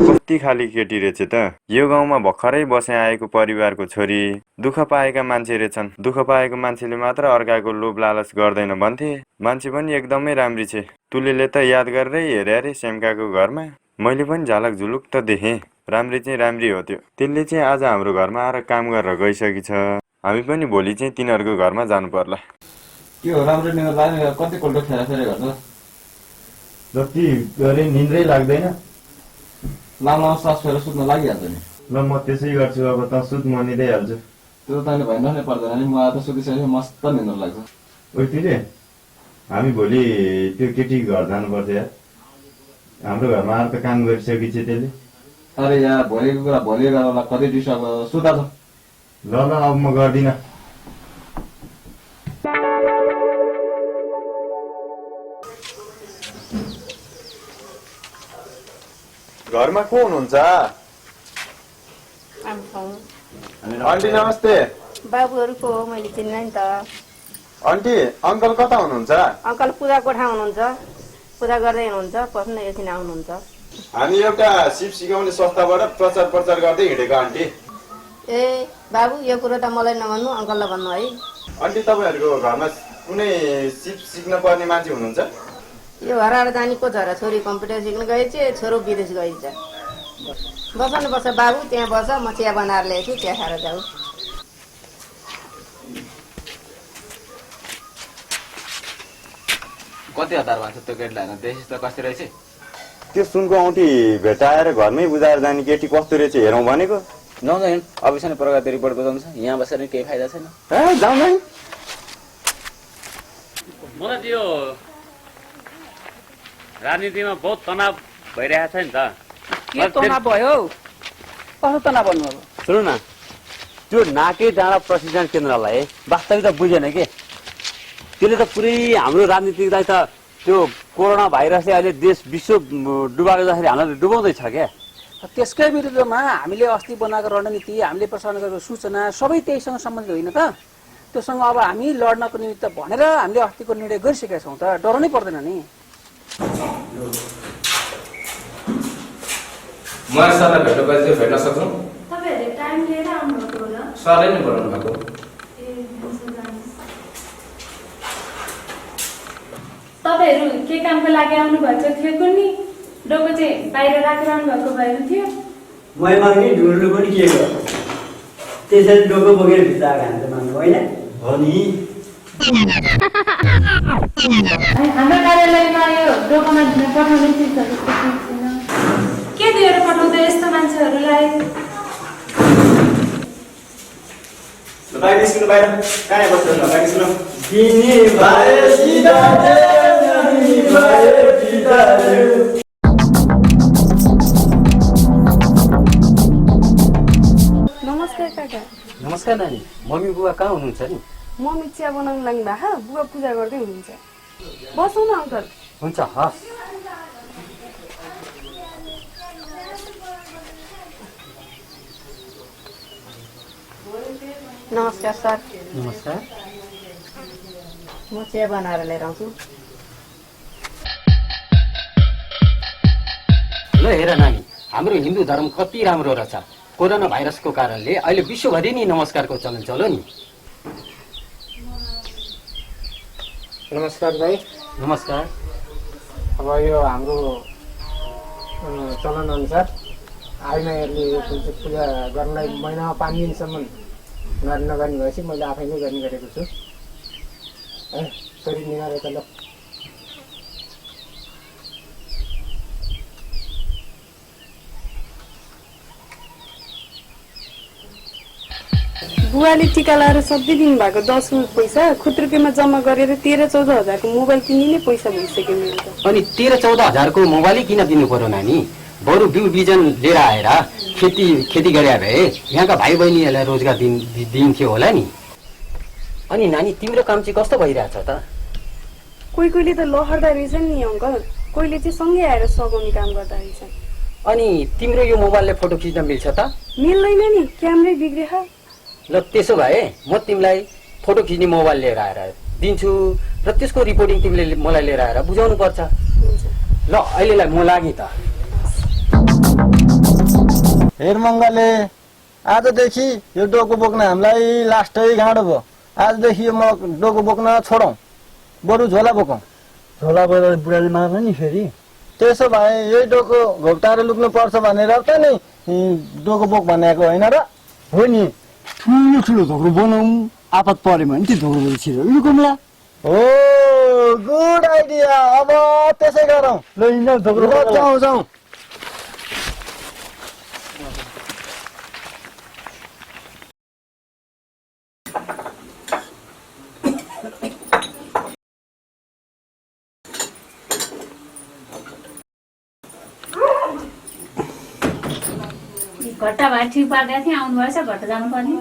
कति खाली केटी रहेछ त। यो गाउँमा भर्खरै बसे आएको परिवारको छोरी, दुःख पाएका मान्छे रहेछन्। दुःख पाएको मान्छेले मात्र अर्काको लोभ लालच गर्दैन भन्थे। मान्छे पनि एकदमै राम्री छे। तुलेले त याद गरेरै हेरे अरे सेमकाको घरमा। मैले पनि झलक झुलुक त देखेँ। राम्री चाहिँ राम्री हो त्यो। त्यसले चाहिँ आज हाम्रो घरमा आएर काम गरेर गइसकेछ। हामी पनि भोलि चाहिँ तिनीहरूको घरमा जानु पर्ला। के हो राम्रो निको लाग्यो कतिपल्ट फेरा गर्छ जति गरे निन्द्रै लाग्दैन। लामो सास फेर सुत्न लागिहाल्छ नि। ल म त्यसै गर्छु। अब त सुत म निदैहाल्छु। त्यो त तैँले भन्न नै पर्दैन नि। मलाई त सुतिसकेपछि मस्त निन्द्रा लाग्छ। ओइतिरे हामी भोलि त्यो केटी घर जानुपर्छ यार। हाम्रो घरमा आएर त काम गरिसकेपछि त्यसले। अरे यार भोलिको कुरा भोलि गरेर कति डिस्टर्ब सुता छ। ल ल अब म गर्दिनँ। घरमा को हुनुहुन्छ? आन्टी नमस्ते। बाबुहरूको हो, मैले चिन्न नि त। आन्टी अङ्कल कता हुनुहुन्छ? अङ्कल पूजा कोठा हुनुहुन्छ, पूजा गर्दै हुनुहुन्छ, पस्न एकछिन आउनुहुन्छ। हामी एउटा सिप सिकाउने संस्थाबाट प्रचार गर्दै हिँडेको आन्टी। ए बाबु यो कुरो त मलाई नभन्नु, अङ्कललाई भन्नु है। आन्टी तपाईँहरूको घरमा कुनै सिप सिक्न पर्ने मान्छे हुनुहुन्छ? यो हराएर जानेको छ र छोरी कम्प्युटर सिक्न गएछ, छोरो विदेश गएछ। बस्नु बस्छ बाबु, त्यहाँ बस्छ, म चिया बनाएर ल्याएछु, चिया खाएर जाऊ। कति हतार भएको छ त्यो केटीलाई होइन? देखेस् त कस्तो रहेछ? त्यो सुनको औँठी भेटाएर घरमै बुझाएर जाने केटी कस्तो रहेछ हेरौँ भनेको। जाउँदैन अफिसमा प्रगति रिपोर्ट बुझाउनु छ। यहाँ बसेर केही फाइदा छैन। जाउँदैन। मलाई त्यो राजनीतिमा बहुत तनाव भइरहेको छ नि त। के तनाव भयो? कस्तो तनाव भन्नु अब? सुन्नु न, त्यो नाके डाँडा प्रशिक्षण केन्द्रलाई वास्तविकता बुझेन के। त्यसले त पुरै हाम्रो राजनीतिलाई त त्यो कोरोना भाइरसले अहिले देश विश्व डुबाएको जसरी हामीलाई डुबाउँदैछ क्या। त्यसकै विरुद्धमा हामीले अस्ति बनाएको रणनीति, हामीले प्रसारण गरेको सूचना सबै त्यहीसँग सम्बन्धित होइन त। त्योसँग अब हामी लड्नको निमित्त भनेर हामीले अस्तिको निर्णय गरिसकेका छौँ त। डराउनै पर्दैन नि। म सरलाई भेट्नुपर्छ, भेट्न सक्छौँ? तपाईँहरूले टाइम लिएर आउनुभएको होला? सरले नै बोलाउनु भएको। तपाईँहरू के कामको लागि आउनुभएको थियो कुन्नी? डोको चाहिँ बाहिर राखेर आउनुभएको भएको थियो? मैमा नि ढुल्नु पनि के गर्यो? त्यसरी डोको बोकेर भित्र आएको हामी त मान्नु होइन? हो नि। हाम्रो कार्यालयमा यो डोकोमा पठाउने चिजहरू छैन। के दिएर पठाउँदै यस्तो मान्छेहरूलाई? बाहिर निस्किनु, बाहिर कहाँ बस्नु? बाहिर निस्किनु। नमस्कार काका। नमस्कार नानी। मम्मी बुवा कहाँ हुनुहुन्छ नि? मम्मी चिया बनाउनु लाग्नु भएको, बुवा पूजा गर्दै हुनुहुन्छ। बसौँ न अङ्कल। हुन्छ हस्। नमस्कार सर। नमस्कार। म चिया बनाएर लिएर आउँछु। ल हेर नानी, हाम्रो हिन्दू धर्म कति राम्रो रहेछ। कोरोना भाइरसको कारणले अहिले विश्वभरि नै नमस्कारको चलन चल्यो नि। नमस्कार भाइ। नमस्कार। अब यो हाम्रो चलन अनुसार आइमाईहरूले यो पूजा गर्नलाई महिनामा 5 दिनसम्म नगर्ने भएपछि मैले आफै नै गर्ने गरेको छु। छोरी निहारे त ल। बुवाले टिका लाएर सधैँ दिनुभएको 10 पैसा खुत्रुकेमा जम्मा गरेर 13-14 हजारको मोबाइल किन्ने पैसा भइसक्यो मेरो त। अनि 13-14 हजारको मोबाइलै किन दिनु पर्यो नानी? बरु बिउ बिजन लिएर आएर खेती गरे भए यहाँका भाइ बहिनीहरूलाई रोजगार दिन्थ्यो होला नि। अनि नानी तिम्रो काम चाहिँ कस्तो भइरहेछ त? कोहीले त लहर्दा रहेछन् नि अङ्कल, कोहीले चाहिँ सँगै आएर सघाउने काम गर्दा रहेछन्। अनि तिम्रो यो मोबाइलले फोटो खिच्न मिल्छ त? मिल्दैन नि, क्यामेरै बिग्रिह। ल त्यसो भए म तिमीलाई फोटो खिच्ने मोबाइल लिएर आएर दिन्छु र त्यसको रिपोर्टिङ तिमीले मलाई लिएर आएर बुझाउनु पर्छ। ल अहिलेलाई म लागि त। हेर मङ्गले, आजदेखि यो डोको बोक्न हामीलाई लास्टै गाँडो भयो। आजदेखि यो डोको बोक्न छोडौँ, बरु झोला बोकौँ। झोला बोकेर बुढाले मार्छ नि फेरि। त्यसो भए यही डोको घोप्टाएर लुक्नु पर्छ भनेर त नि डोको बोक भनेको होइन र? हो नि, ठुलो धोक्रो बनाउँ, आपत पऱ्यो भने त्यो धोक्रो छिरो लुकौँला। हो, गुड आइडिया। अब त्यसै गरौँ। ल हिँड धोक्रो जाउँ। घट्टा भाइ ठिक पारिदिएको थिएँ, आउनु भएछ, घट्टा जानुपर्ने।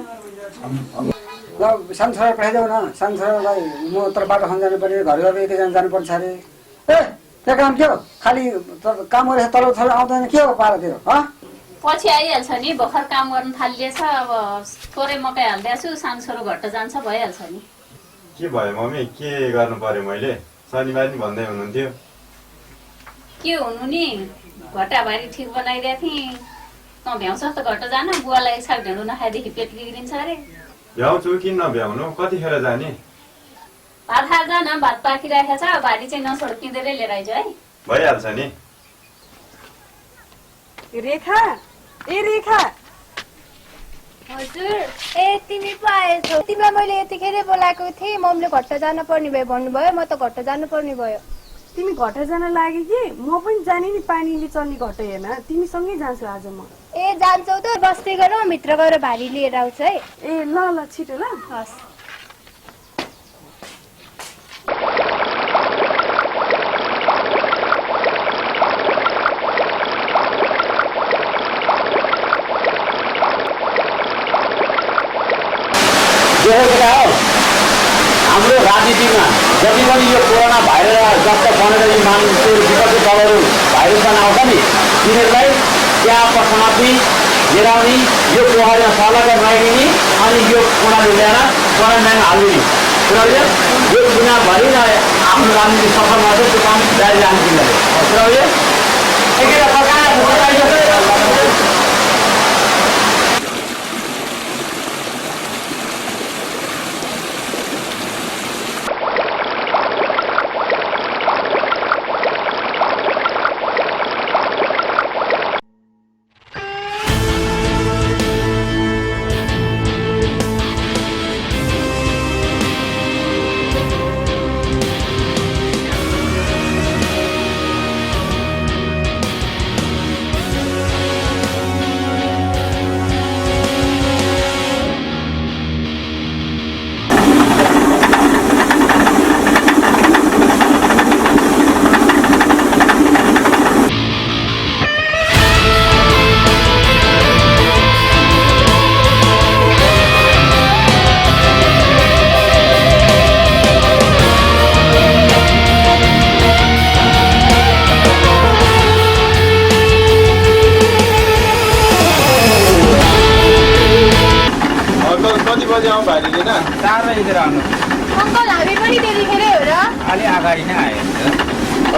ल सानो छोरा पठाइदेऊ न, सानो छोरालाई म तर बाटो खान जानुपर्ने, घर एकैजना जानुपर्छ अरे। ए त्यो काम के हो? खालि काम गरेर तल आउँदैन, के हो पारा त्यो? पछि आइहाल्छ नि, भर्खर काम गर्नु थालिएछ। अब थोरै मकै हालिदिएको छु, सानो छोरो घट्टा जान्छ, भइहाल्छ नि। के भयो मम्मी? के गर्नु पर्यो मैले? शनिबार नि भन्दै हुनुहुन्थ्यो। के हुनु नि, घट्टा भारी ठिक बनाइदिएको थिएँ। तँ भ्याउँछस् त घट्टा जान? बुवालाई साग ढेँडो नखाएदेखि पेट बिग्रिन्छ अरे। भ्याउँछु कि नभ्याउनु? कतिखेर जाने? भात खाएर जान, भात पाकिरहेको छ। भारी चाहिँ नछोड, किँदेरै लिएर आइज है। भइहाल्छ नि। रेखा, ए रेखा। हजुर, ए तिमी पो आएछौ। तिमीलाई मैले यतिखेरै बोलाएको थिएँ, मम्मीले घट्टा जानु पर्ने भयो भन्नुभयो, म त घट्टा जानु पर्ने भयो। तिमी घट्टा जान लाग्यो कि? म पनि जाने नि, पानीले चल्ने घट्टा हेर्न। तिमीसँगै जान्छु आज म। ए जान्छौ त? बस्दै गर, म भित्र गएर भारी लिएर आउँछु है। ए ल छिटो ल। हस्। हाम्रो राजनीतिमा जति पनि यो कोरोना भाइरस जस्तो बनेर यी मानिसहरू विपक्षी दलहरू भाइरसमा आउँछ नि, तिनीहरूलाई त्यहाँ समाप्ति लिएर यो पोखरीमा सल्लाह नआइदिने अनि यो कुराहरू ल्याएर क्वारेन्टाइन हालिदिने। किनभने यो दुनियाँभरि आफ्नो राजनीति सफल गर्छ, त्यो काम जारी रहन्छ। किनभने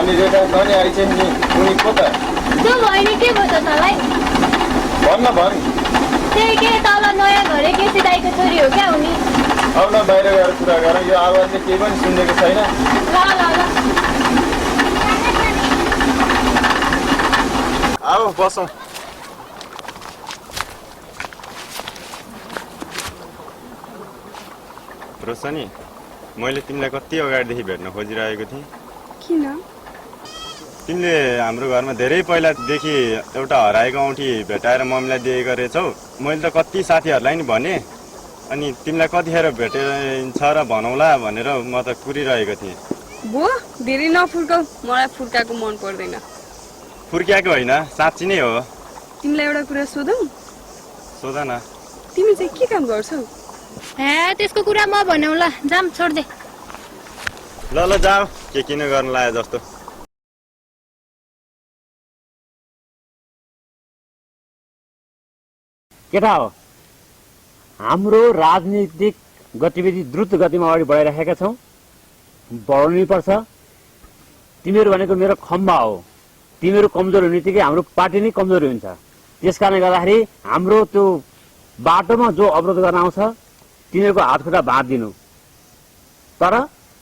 अनि रेखा तनी आइछ नि, उनी को त? त्यो भयो नि, के भयो त तँलाई? भन्न भन्। त्यही के तल नयाँ घरे केसी दाइको छोरी हो क्या उनी? आउन बाहिर गएर कुरा गरौँ, यो आवाजले केही पनि सुनेको छैन। ल ल ल। आऊ बसौँ। रोशनी, मैले तिमीलाई कति अगाडिदेखि भेट्न खोजिरहेको थिएँ। किन? तिमीले हाम्रो घरमा धेरै पहिलादेखि एउटा हराएको औँठी भेटाएर मम्मीलाई दिएको रहेछौ। मैले त कति साथीहरूलाई नि भने, अनि तिमीलाई कतिखेर भेटिन्छ र भनौला भनेर म त कुरिरहेको थिएँ। बुवा धेरै नफुर्काऊ, मलाई फुर्काएको मन पर्दैन। फुर्किएको होइन, साँच्ची नै हो। तिमीलाई एउटा कुरा सोधौँ? सोध न। तिमी चाहिँ के काम गर्छौ? ए त्यसको कुरा म भन्यौला, जाम छोड्दे। ल ल जाऊ, के किन गर्नु लाग्यो जस्तो। केटा हो, हाम्रो राजनीतिक गतिविधि द्रुत गतिमा अगाडि बढाइराखेका छौँ, बढाउनै पर्छ। तिमीहरू भनेको मेरो खम्बा हो, तिमीहरू कमजोर हुने बित्तिकै हाम्रो पार्टी नै कमजोर हुन्छ। त्यस कारणले गर्दाखेरि हाम्रो त्यो बाटोमा जो अवरोध गर्न आउँछ तिनीहरूको हातखुट्टा बाँधिदिनु, तर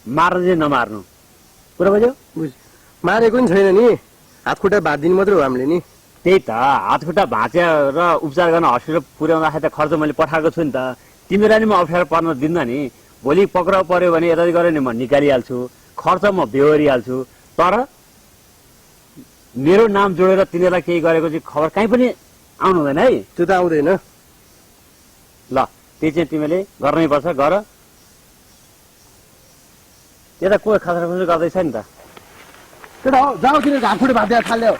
मार्न चाहिँ नमार्नु। कुरा बुझ्यो? मारेको नि छैन नि, हातखुट्टा बाँधिदिनु मात्रै हो हामीले नि। त्यही त, हातखुट्टा भाँचेर उपचार गर्न हस्पिटल पुर्याउँदाखेरि त खर्च मैले पठाएको छु नि त। तिमीलाई नि म अप्ठ्यारो पर्न दिन्न नि। भोलि पक्राउ पर्यो भने यता गऱ्यो नि म निकालिहाल्छु, खर्च म बेहोरिहाल्छु, तर मेरो नाम जोडेर तिनीहरूलाई केही गरेको चाहिँ खबर कहीँ पनि आउनु हुँदैन है। त्यो त आउँदैन। ल त्यही चाहिँ तिमीले गर्नै पर्छ, गर। यता को खतरा खुसरा गर्दैछ नि त। केटा हो, जाऊ तिनीहरूको हातखुट्टा बाँधिया थाल्यो।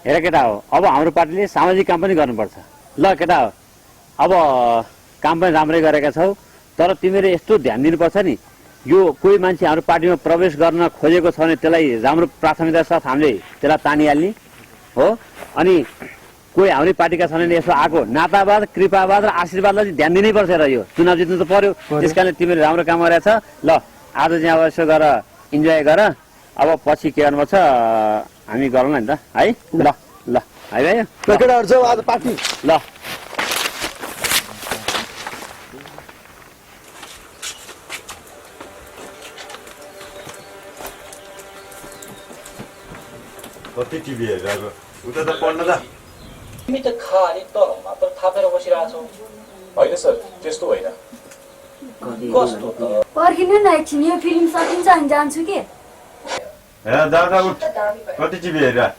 हेर केटा हो, अब हाम्रो पार्टीले सामाजिक काम पनि गर्नुपर्छ। ल केटा हो, अब काम पनि राम्रै गरेका छौ, तर तिमीले यस्तो ध्यान दिनुपर्छ नि, यो कोही मान्छे हाम्रो पार्टीमा प्रवेश गर्न खोजेको छ भने त्यसलाई राम्रो प्राथमिकता साथ हामीले त्यसलाई तानिहाल्ने हो। अनि कोही हाम्रै पार्टीका छन् भने यसो आएको नातावाद, कृपावाद र आशीर्वादलाई चाहिँ ध्यान दिनै पर्छ। र यो चुनाव जित्नु त पर्यो, त्यस कारणले तिमीले राम्रो काम गरेछ। ल आज चाहिँ अब यसो गर, इन्जोय गर। अब पछि के गर्नुपर्छ हामी गरौँ नि त है। ल ल है केटाहरू जाऊ आज पार्टी। ल कति टिभी हेरेर उता त पढ्न त। तिमी त खाली तल मात्र थापेर बसिरहेछौ। होइन सर, त्यस्तो होइन। कस्तो त? पर्खिनु न एकछिन, यो फिल्म सकिन्छ अनि जान्छु के। दादा उठ, कति टिभी हेरेर?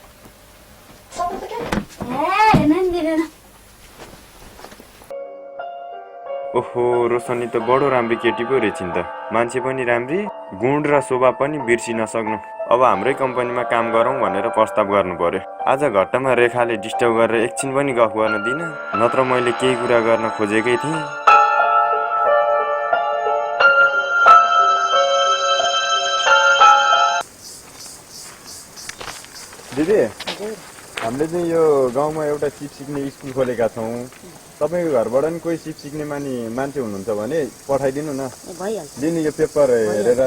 ओहो, रोशनी त बडो राम्री केटी पो रहेछ नि त। मान्छे पनि राम्री, गुण र शोभा पनि बिर्सिन सक्नु। अब हाम्रै कम्पनीमा काम गरौँ भनेर प्रस्ताव गर्नु पर्यो। आज घट्टामा रेखाले डिस्टर्ब गरेर एकछिन पनि गफ गर्न दिन, नत्र मैले केही कुरा गर्न खोजेकै थिएँ। दिदी, हामीले चाहिँ यो गाउँमा एउटा सिप सिक्ने स्कुल खोलेका छौँ। तपाईँको घरबाट नि कोही सिप सिक्ने मान्छे हुनुहुन्छ भने पठाइदिनु न। दिनु यो पेपर हेरेर।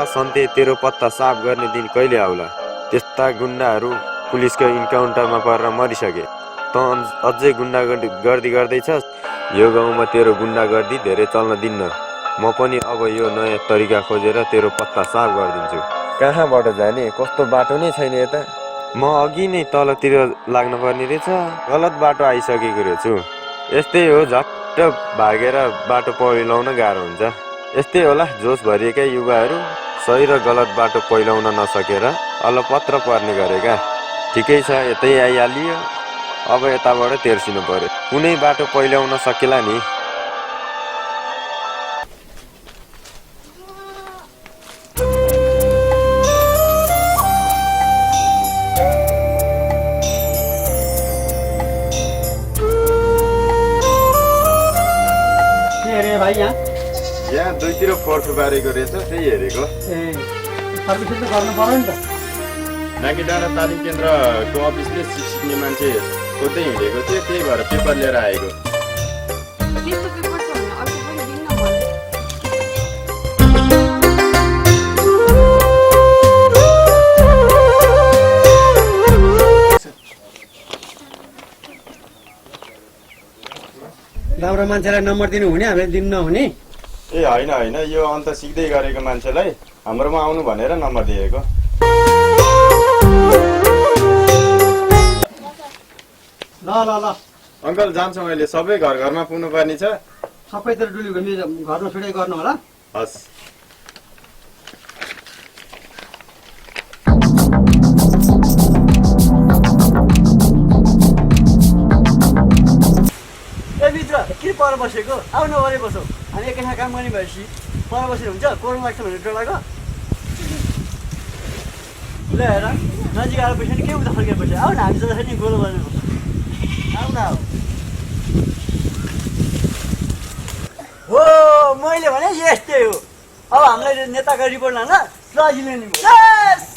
सन्ते तेरो पत्ता साफ गर्ने दिन कहिले आउला? त्यस्ता गुन्डाहरू पुलिसको इन्काउन्टरमा परेर मरिसके। त अझै गुन्डागर्दी गर्दैछस्। यो गाउँमा तेरो गुन्डागर्दी धेरै चल्न दिन्न। म पनि अब यो नयाँ तरिका खोजेर तेरो पत्ता साफ गरिदिन्छु। कहाँबाट जाने? कस्तो बाटो नै छैन यता। म अघि नै तलतिर लाग्न पर्ने रहेछ। गलत बाटो आइसकेको रहेछु। यस्तै हो, झट्ट भागेर बाटो पहिलाउन गाह्रो हुन्छ। यस्तै होला, जोस भरिएका युवाहरू सही र गलत बाटो पहिलाउन नसकेर अलपत्र पर्ने गरेका। ठिकै छ, यतै आइहालियो। अब यताबाट तेर्सिनु पर्यो। कुनै बाटो पहिल्याउन सकिला नि। भाइ यहाँ दुईतिर फोहोर थुपारेको रहेछ, त्यही हेरेको। सर्भिस त गर्नु पर्यो नि त। नाकी डाँडा तालिम केन्द्रको अफिसले सिक्ने मान्छे खोज्दै हिँडेको थियो, त्यही भएर पेपर लिएर आएको। राम्रो मान्छेलाई नम्बर दिनु हुने, हामीले दिनु नहुने? ए होइन होइन, यो अन्त सिक्दै गरेको मान्छेलाई हाम्रोमा आउनु भनेर नम्बर दिएको। ल ल ल अङ्कल जान्छौँ अहिले, सबै घर घरमा पुग्नु पर्ने छ। सबैतिर डुली घुमी घरमा छुट्टै गर्नु होला। हस्। के पर बसेको? आउनु अरे बसौ। हामी एकैछिन काम गर्ने भएपछि पर बसेर हुन्छ? कोरोना लाग्छ भनेर डर लाग्यो? ल हेर, नजिक आएर बस्यो भने के उता फर्केर बस्यो? आऊ न, हामी जसरी गोलो गर्ने बस्छ। आऊ न, आऊ। हो, मैले भने यस्तै हो। अब हामीलाई नेताको रिपोर्ट लान सजिलो नि भयो।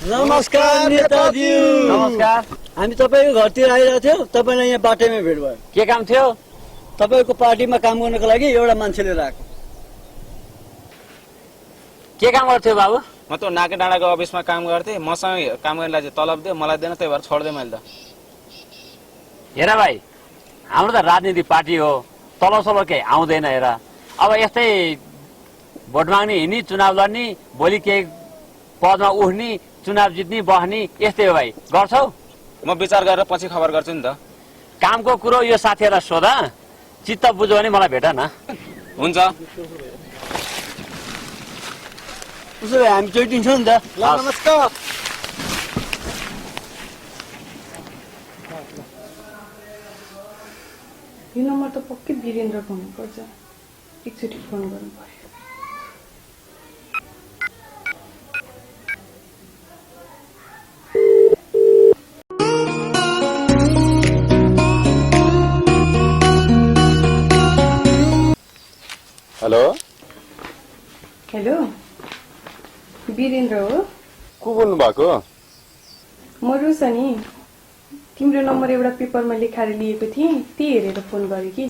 नमस्कार नेताज्यू। नमस्कार। हामी तपाईँको घरतिर आइरहेको थियौँ, तपाईँलाई यहाँ बाटोमै भेट भयो। के काम थियो? तपाईँको पार्टीमा काम गर्नको लागि एउटा मान्छे लिएर आएको। के काम गर्थ्यो बाबु? म त नाके डाँडाको अफिसमा काम गर्थेँ। मसँग काम गर्नेलाई चाहिँ तलब दियो, मलाई दिएन, त्यही भएर छोडिदिएँ मैले त। हेर भाइ, हाम्रो त राजनीति पार्टी हो, तलब सलब केही आउँदैन। हेर, अब यस्तै भोट माग्ने हिँड्ने, चुनाव लड्ने, भोलि केही पदमा उठ्ने, चुनाव जित्ने बस्ने, यस्तै हो भाइ। गर्छौ? म विचार गरेर पछि खबर गर्छु नि त। कामको कुरो यो साथीहरूलाई सोध, चित्त बुझ्यो भने मलाई भेट न। हुन्छ। उसो भए हामी चोटिन्छौँ नि त। ल नमस्कार। यो नम्बर त पक्कै वीरेन्द्रको हुनुपर्छ। एकचोटि फोन गर्नु पर्यो। हेलो हेलो, वीरेन्द्र हो? को बोल्नु भएको? म रुसा नि। तिम्रो नम्बर एउटा पेपरमा लेखाएर लिएको थिएँ, त्यही हेरेर फोन गरेँ कि।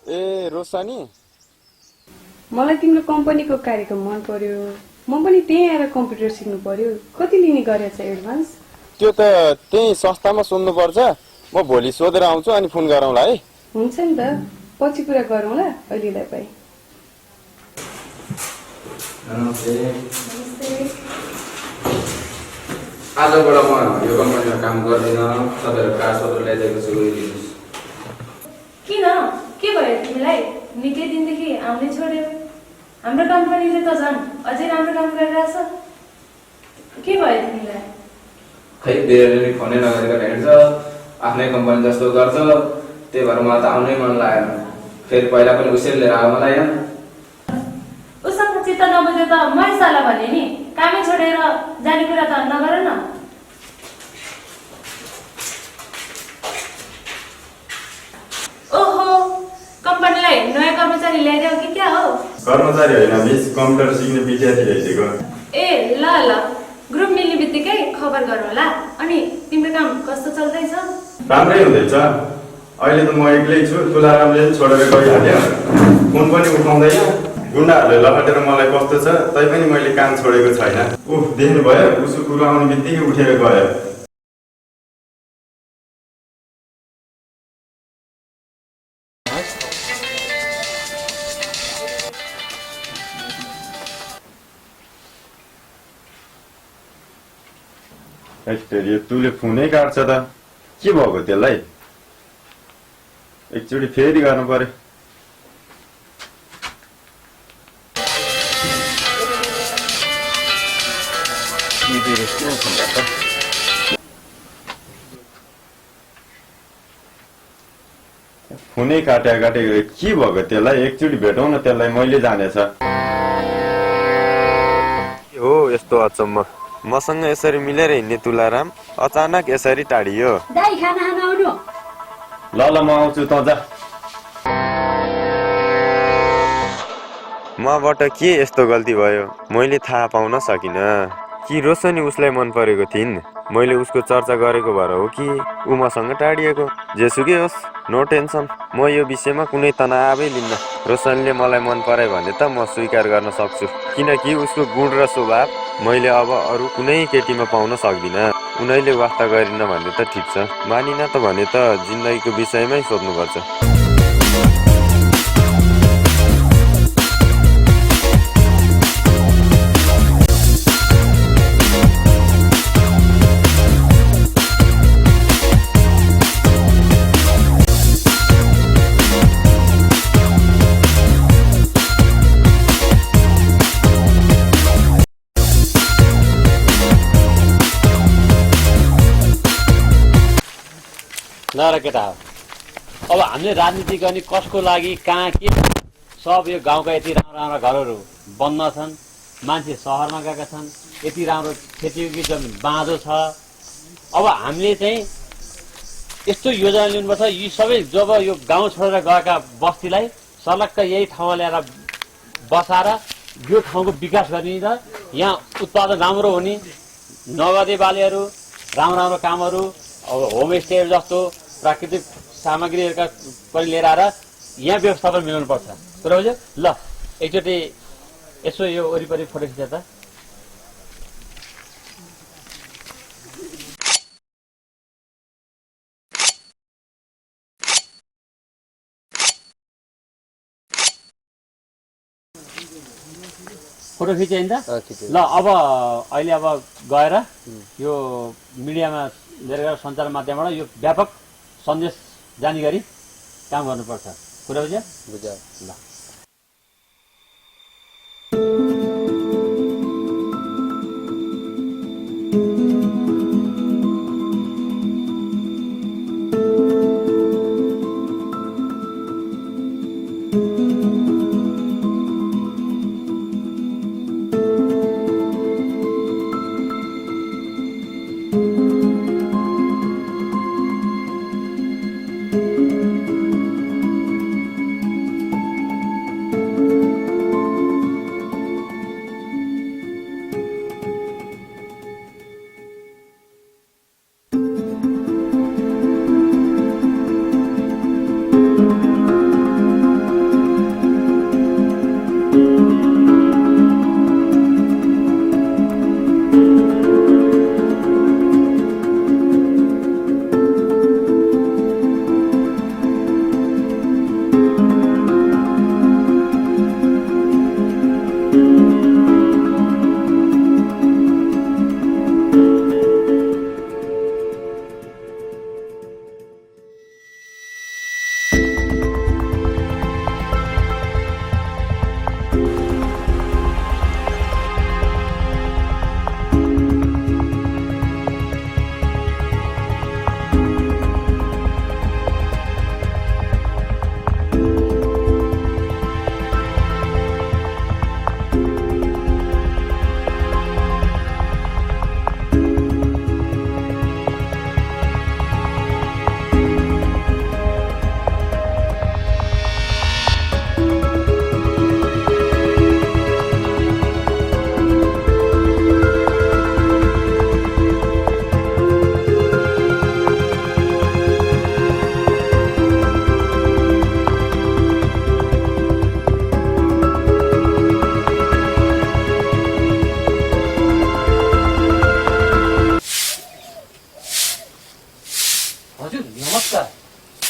ए रोसा नि? मलाई तिम्रो कम्पनीको कार्यक्रम मन पर्यो। म पनि त्यहीँ आएर कम्प्युटर सिक्नु पर्यो। कति लिने गरेछ एडभान्स? त्यो त त्यही संस्थामा सोध्नुपर्छ। म भोलि सोधेर आउँछु, अनि फोन गरौँला है। हुन्छ नि त, पछि कुरा गरौँला। अहिलेलाई बाई। आजबाट म यो कम्पनीमा काम गर्दिनँ। तपाईँहरू कागजपत्र ल्याइदिएको छु, दिनुहोस्। किन? के भयो तिमीलाई? निकै दिनदेखि आउनै छोड्यो। हाम्रो कम्पनीले त झन् अझै राम्रो काम गरिरहेछ। के भयो तिमीलाई? खै बेरले फोनै नगरेर हिँड्छ, आफ्नै कम्पनी जस्तो गर्छ। त्यही भएर मलाई त आउनै मन लागेन। फेरि पहिला पनि उसैले लिएर आयो मलाई यहाँ। उसँग चित्त नबुझ्यो त मै सल्लाह भने नि, कामै छोडेर जाने कुरा त नगर न। ओहो, कम्पनीलाई नयाँ कर्मचारी ल्याइदियो कि क्या हो? कर्मचारी होइन मिस, कम्प्युटर सिक्ने विद्यार्थी ल्याइदिएको। ए ल ल, ग्रुप मिल्ने बित्तिकै खबर गरौँला। अनि तिम्रो काम कस्तो चल्दैछ? राम्रै हुँदैछ। अहिले त म एक्लै छु। तुलारामले छोडेर गइहाल्यो, फोन पनि उठाउँदैन। गुन्डाहरूले लहटेर मलाई कस्तो छ, तैपनि मैले काम छोडेको छैन। उफ, देख्नुभयो, उसको कुरो आउने बित्तिकै उठेर गयो। यो तुले फोनै काट्छ त, के भएको त्यसलाई? एकचोटि फेरि गर्नु पर्यो। फोनै काटे के भएको त्यसलाई एकचोटि भेटौँ न, त्यसलाई मैले जानेछ। हो यस्तो अचम्म, मसँग यसरी मिलेर हिँड्ने तुलाराम अचानक यसरी टाढियो। दाइ खाना खान आउनु। ल म आउँछु, त जा। मबाट के यस्तो गल्ती भयो मैले थाहा पाउन सकिनँ कि रोशनी उसलाई मन परेको थिइन्। मैले उसको चर्चा गरेको भएर हो कि ऊ मसँग टाढिएको। जेसुकै होस्, नो टेन्सन, म यो विषयमा कुनै तनावै लिन्न। रोशनीले मलाई मन परायो भने त म स्वीकार गर्न सक्छु, किनकि उसको गुण र स्वभाव मैले अब अरू कुनै केटीमा पाउन सक्दिनँ। उनीहरूले वास्ता गरिन भने त ठिक छ, मानिन त भने त जिन्दगीको विषयमै सोध्नुपर्छ। नर केटा हो, अब हामीले राजनीति गर्ने कसको लागि, कहाँ के, सब यो गाउँका यति राम्रो राम्रो घरहरू बन्न छन्, मान्छे सहरमा गएका छन्, यति राम्रो खेतीयोग्य जमिन बाँझो छ। अब हामीले चाहिँ यस्तो योजना लिनुपर्छ, यी सबै जब यो गाउँ छोडेर गएका बस्तीलाई सलक्क यही ठाउँमा ल्याएर बसाएर यो ठाउँको विकास गर्ने र यहाँ उत्पादन राम्रो हुने, नगदे बालीहरू, राम्रो राम्रो कामहरू, अब होमस्टेहरू जस्तो प्राकृतिक सामग्रीहरूका पनि लिएर आएर यहाँ व्यवस्थापन मिलाउनुपर्छ। कुरा बुझ्यो? ल एकचोटि यसो यो वरिपरि फोटो खिच त। फोटो खिच्यो नि त? ल अब अहिले अब गएर यो मिडियामा लिएर गएर सञ्चार माध्यमबाट यो व्यापक सन्देश जाने गरी काम गर्नुपर्छ। कुरा बुझ्यो? बुझ्यो। ल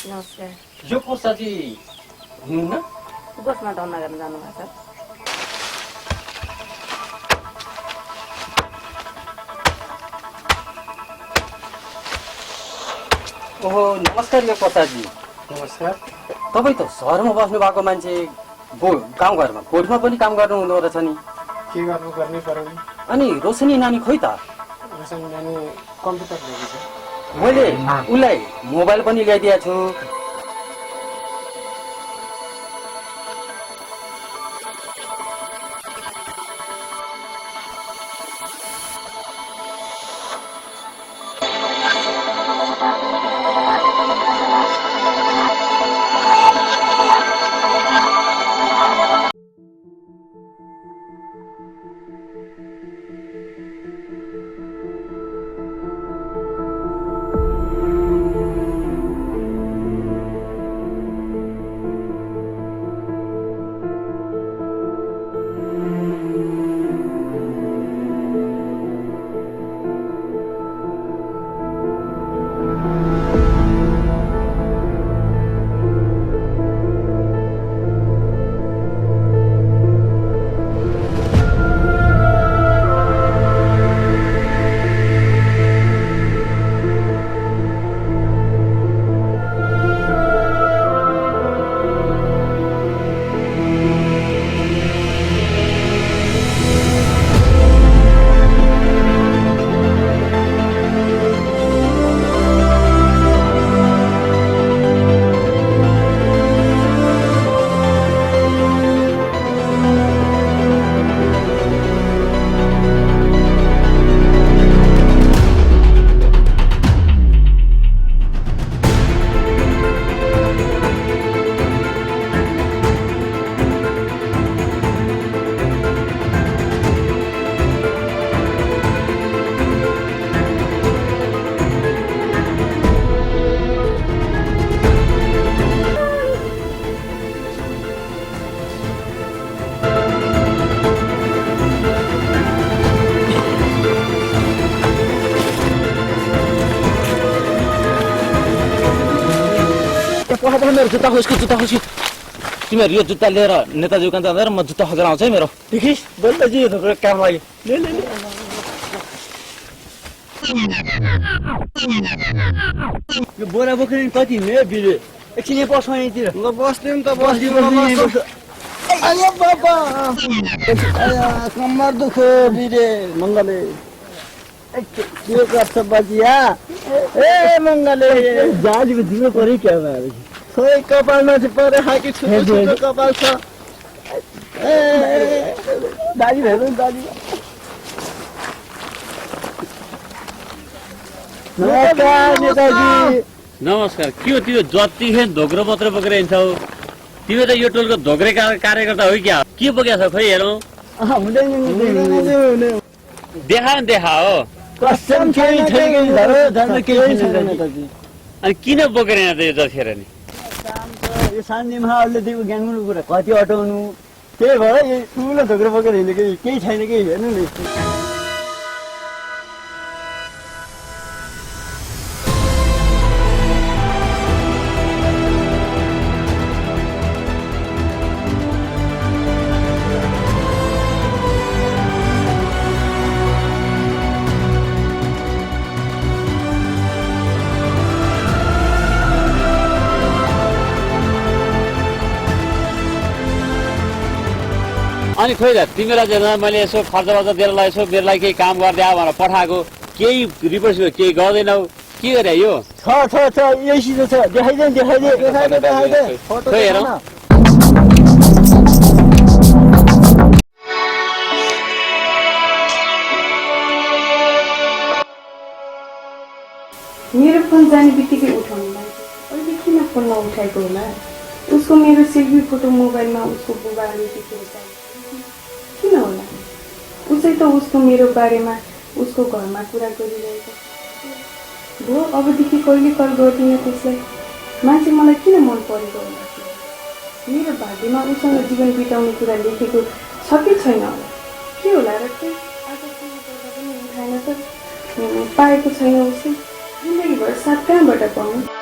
नमस्कार। यो कोसाजी हुनुहुन्न? बसमा धन्ना गर्न जानुभएको छ। ओहो नमस्कार यो प्रसादजी। नमस्कार। तपाईँ त सहरमा बस्नु भएको मान्छे गाउँघरमा कोर्टमा पनि काम गर्नु हुँदो रहेछ नि? के गर्नुपर्ने पर्यो नि? अनि रोशनी नानी खोइ त? कम्प्युटर ल्याएको छ मैले उसलाई मोबाइल पनि ल्याइदिएको छु मेरो जुत्ता खोस्की तिमीहरू यो जुत्ता लिएर नेताजी कान्त भनेर म जुत्ता खोजेर आउँछ है मेरो देखिस् बल्लजी काम लाग्यो ले ले यो बोरा बोक्ने कति मे बिरे एकछिन बस्नु यहीँतिर ल बस्दिउँ त बस्दिउँ आयो बाबा कम्मर दुख्यो बिरे मङ्गले के गर्छ बजिया ए मङ्गले जाजको जिम्मे पऱ्यो क्या भयो खोइ कपालमा चाहिँ परे खाकी छुटो छुटो कपाल छ दाजी हेर्नु दाजी नमस्कार नेताजी नमस्कार के हो तिमी जतिखेर धोक्रो मात्रै बोकेर हिँड्छौ तिमी त यो टोलको धोक्रे कार्यकर्ता हो क्या के बोकेको छ खोइ हेरौँ देखा हो कसम अनि किन बोकेर यहाँ त यो जतिखेर नि यो सानोमा अरूले दिएको ज्ञानको कुरा कति अटाउनु त्यही भएर यो ठुलो धोक्रो बोकेर हिँडेको केही छैन कि हेर्नु नि अनि खोइ त तिमीलाई चाहिँ मैले यसो खर्च दिएर यसो मेरो लागि केही काम गर्दै आ भनेर पठाएको केही रिपोर्ट केही गर्दैनौ के गरे यो छ यही सिधो छ देखाइदे खोइ हेरौँ मेरो फोन जाने बित्तिकै उठाउनु अहिले किन फोन नउठाएको होला उसको मेरो सेल्फी फोटो मोबाइलमा उसको बुबाले देखेर किन होला उसै त उसको मेरो बारेमा उसको घरमा कुरा गरिरहेको हो अबदेखि कहिले कल गर्दिनँ त्यसलाई मान्छे मलाई किन मन परेको होला मेरो भाग्यमा उसँग जीवन बिताउने कुरा लेखेको छ कि छैन होला के होला र चाहिँ आज पनि उठाएन त पाएको छैन उसले जिन्दगीभर साथ कहाँबाट पाउनु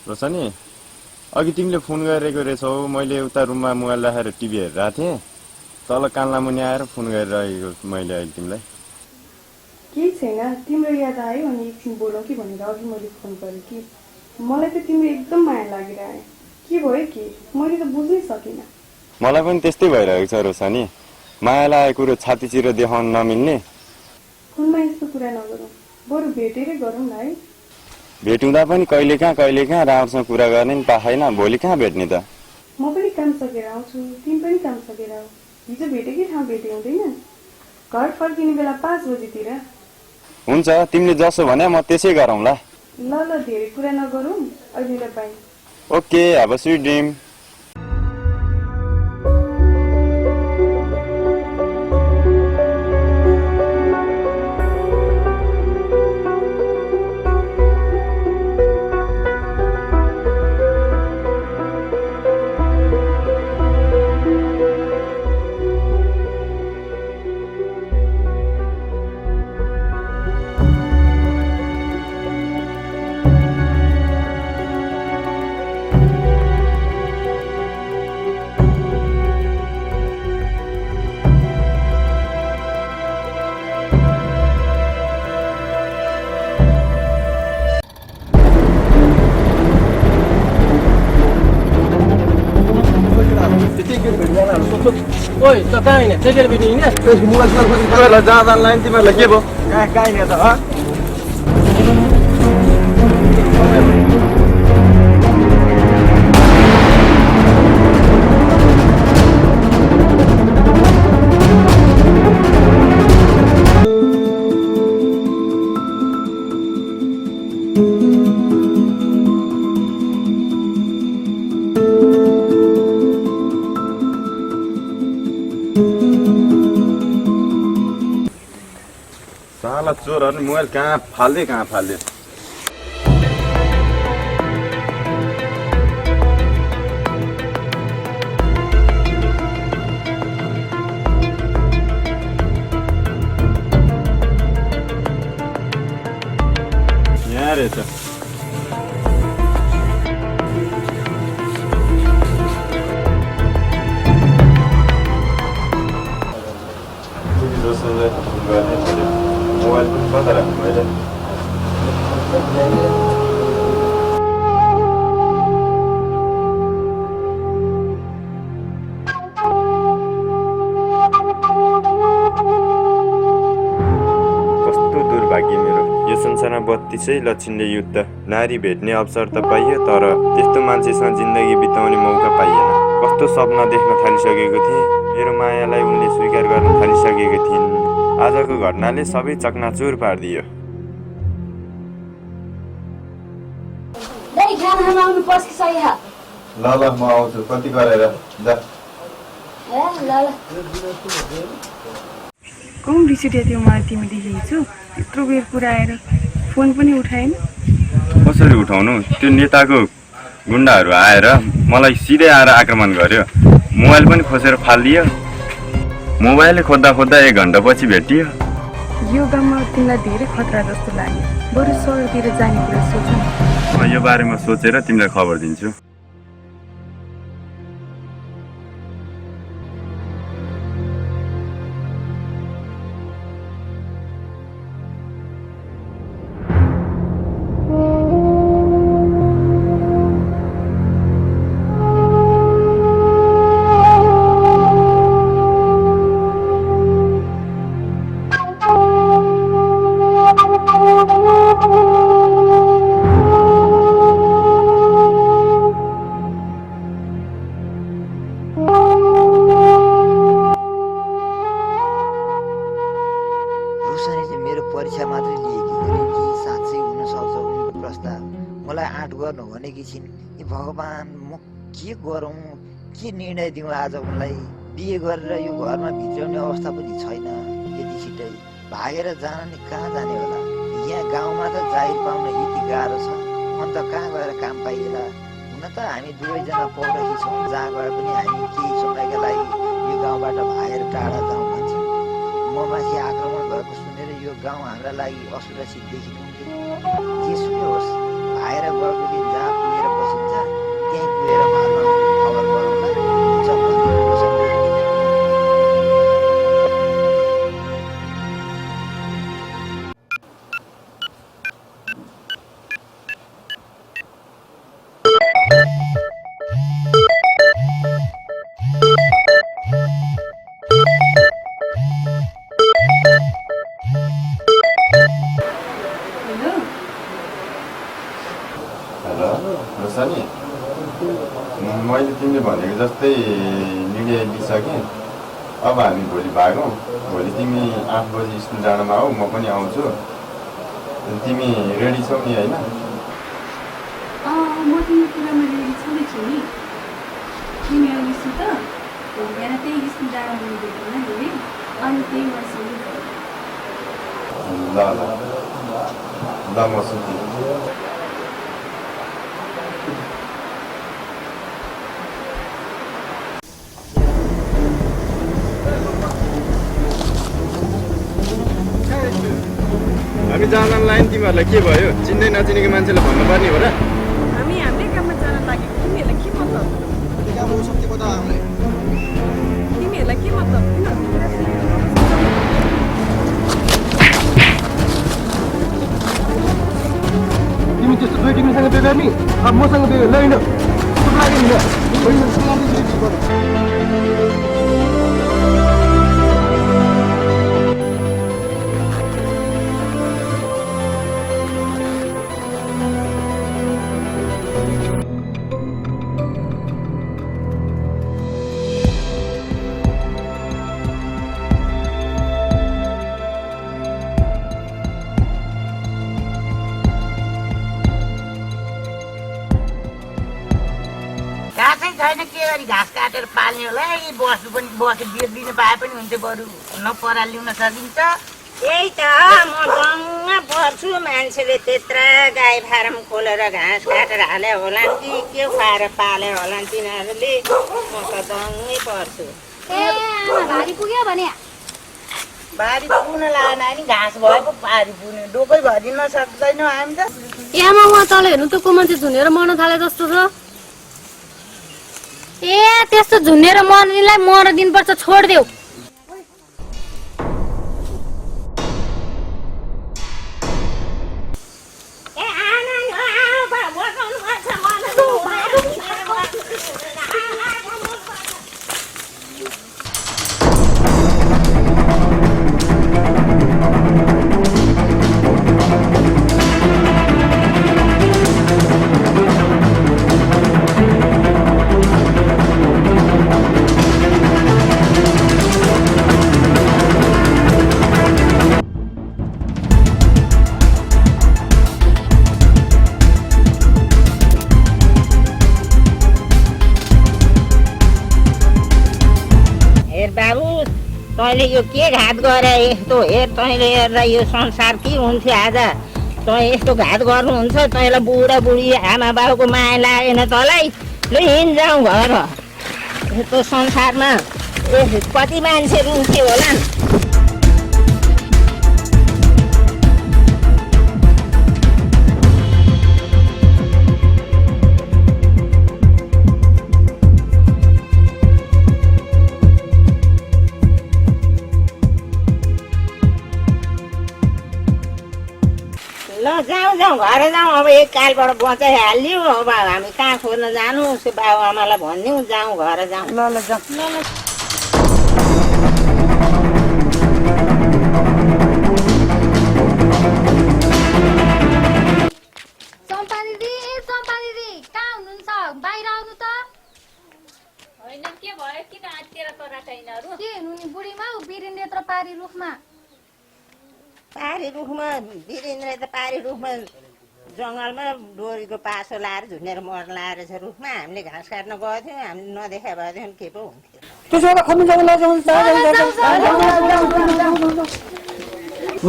रोशनी अघि तिमीले फोन गरेको रहेछौ, मैले उता रुममा मोबाइल राखेर टिभी हेरिरहेको थिएँ, तल कान्ला मुनि आएर फोन गरिरहेको मैले अहिले तिमीलाई। केही छैन, तिम्रो याद आयो अनि एकछिन बोलौँ कि भनेर अघि मैले फोन गरेँ कि मलाई त तिम्रो एकदम माया लागिरह्यो। के भयो कि मैले त बुझ्नै सकिनँ। मलाई पनि त्यस्तै भइरहेको छ रोशनी, माया लागेको कुरो छातीतिर देखाउन नमिल्ने। फोनमा यस्तो कुरा नगरौँ, बरु भेटेरै गरौँ न है। भेट हुँदा पनि कहिलेकाहीँ राम्रोसँग कुरा गर्ने नि पाएन, भोलि कहाँ भेट्ने त? म पनि काम सकेर आउँछु, तिमी पनि काम सकेर आऊ। हिजो भेटेकै ठाउँ भेटे हुँदैन? घर फर्किने बेला 5 बजीतिर। हुन्छ, तिमीले जसो भने म त्यसै गरौँला। ल ल, धेरै कुरा नगरौँ, अहिले by. Okay, have a sweet dream. ओइ त कहाँ हिँड्ने? सेकेन्ड भेट्ने हिँड्ने? तिमीहरूलाई जहाँ जान लाइन तिमीहरूलाई के भयो? कहाँ हिँड्ने त? साला चोरहरू मोबाइल कहाँ फाल्दे। यहाँ रहेछ। मोबाइल पनि कता राख्नु मैले? कस्तो दुर्भाग्य मेरो। यो संसारमा 32 लक्षणले युक्त नारी भेट्ने अवसर त पाइयो, तर त्यस्तो मान्छेसँग जिन्दगी बिताउने मौका पाइएन। कस्तो सपना देख्न थालिसकेको थिएँ, मेरो मायालाई उनले स्वीकार गर्न थालिसकेको थिइन्। आजको घटनाले सबै चकनाचुर पारिदियो। ल म आउँछु, कति गरेर जा। कम रिस उठ्यो त्यो मलाई तिमीले हिजो यत्रो बेर कुरा आएर फोन पनि उठाएन। कसरी उठाउनु? त्यो नेताको गुन्डाहरू आएर मलाई सिधै आएर आक्रमण गर्यो, मोबाइल पनि खोसेर फालिदियो। मोबाइल खोज्दा 1 घन्टा पछि भेटियो। यो गाउँमा तिमीलाई धेरै खतरा जस्तो लाग्यो, बरु सहरतिर जाने कुरा सोच। यो बारेमा सोचेर तिमीलाई खबर दिन्छु। परीक्षा मात्रै लिएकी थिइन् कि साँच्चै हुन सक्छ उनको प्रस्ताव? मलाई आँट गर्नु भनेकी छिन्। ए भगवान्, म के गरौँ, के निर्णय दिउँ आज उनलाई? बिहे गरेर यो घरमा भित्राउने अवस्था पनि छैन। यति छिट्टै भागेर जान नि कहाँ जाने होला? यहाँ गाउँमा त जाहिर पाउन यति गाह्रो छ, अन्त कहाँ गएर काम पाइएला? हुन त हामी दुवैजना पौरखी छौँ, जहाँ गए पनि हामी केही समयका लागि यो गाउँबाट भागेर टाढा जाउँ भन्छौँ। ममाथि आक्रमण भएको सुनेर यो गाउँ हाम्रा लागि असुरक्षित देखिनुहुन्थ्यो। जेसुकै होस्, भागेर गएको दिन जहाँ पुगेर बसिन्छ त्यहीँ छ नि मैले तिमीले भनेको जस्तै निर्णय लिइसकेँ। अब हामी भोलि भागौँ। भोलि तिमी 8 बजी स्कुल जानमा आऊ, म पनि आउँछु। तिमी रेडी छौ नि होइन? म तिम्रो कुरामा रेडी छँदैछु नि। तिमी आउने छु त बिहान त्यही स्कुल जान मिल्दैन धेरै अनि त्यही गर्छु नि। ल ल ल म सुन्छु। हामी जान लाइन तिमीहरूलाई के भयो? चिन्दै नचिनेको मान्छेलाई भन्नुपर्ने हो र? हामी हाम्रै काममा जान लागेको तिमीहरूलाई के मतलब? तिमीहरूलाई के मतलब? तिमी त्यस्तो दुई टिमीसँग बिहे गर्ने अब मसँग बिहे ल हिँड घाँसै छैन के गरी घाँस काटेर पाल्ने होला। यही बस्नु पनि बसेर बिर दिन पाए पनि हुन्थ्यो, बरु नपरा ल्याउन सकिन्छ। यही त म दङ्ग पर्छु। मान्छेले त्यत्रा गाई फारम खोलेर घाँस काटेर हाले होला कि के खुवाएर पाले होला तिनीहरूले। म त दङ्गै पर्छु। ए आमा भारी पुग्यो भने बारी पुग्न लागेन नि, घाँस भए पो बारी पुग्ने। डोकै भरिन सक्दैनौँ हामी त। ए आमा उहाँ तल हेर्नु त को मान्छे झुनेर मर्न थाले जस्तो छ। ए त्यस्तो झुन्नेर मर्नेलाई मर दिनुपर्छ, छोडिदेऊ। तैँले यो के घात गरे यस्तो? हेर तैँले हेर्दा यो संसार के हुन्थ्यो आज? तँ यस्तो घात गर्नुहुन्छ? तैँलाई बुढा बुढी आमा बाबुको माया लागेन तँलाई? ल हिँड जाउँ घर। यस्तो संसारमा कति मान्छे रुन्थ्यो होला। ल जाउँ घर जाउँ। अब एक कालबाट बचाइहाल्यो। अब हामी कहाँ खोज्न जानु? बाबु आमालाई भनिदिउँ जाउँ घर जाउँ। ल ल जाउँ। चम्पा दिदी कहाँ हुनुहुन्छ? बाहिर आउनु त। होइन के भयो? किन आत्तिएर कराटाइनहरू? के हुनु नि बुढीमा वीरेन्द्र यत्रो पारी रुखमा? पारी रुखमा वीरेन्द्र त पारी रुखमा जङ्गलमा डोरीको पासो लाएर झुन्डेर मर्न लाएर छ रुखमा। हामीले घाँस काट्न गएको थियौँ, हामीले नदेखा भएदेखि के पो हुन्थ्यो। त्यसो भए खम्नु जाउँ।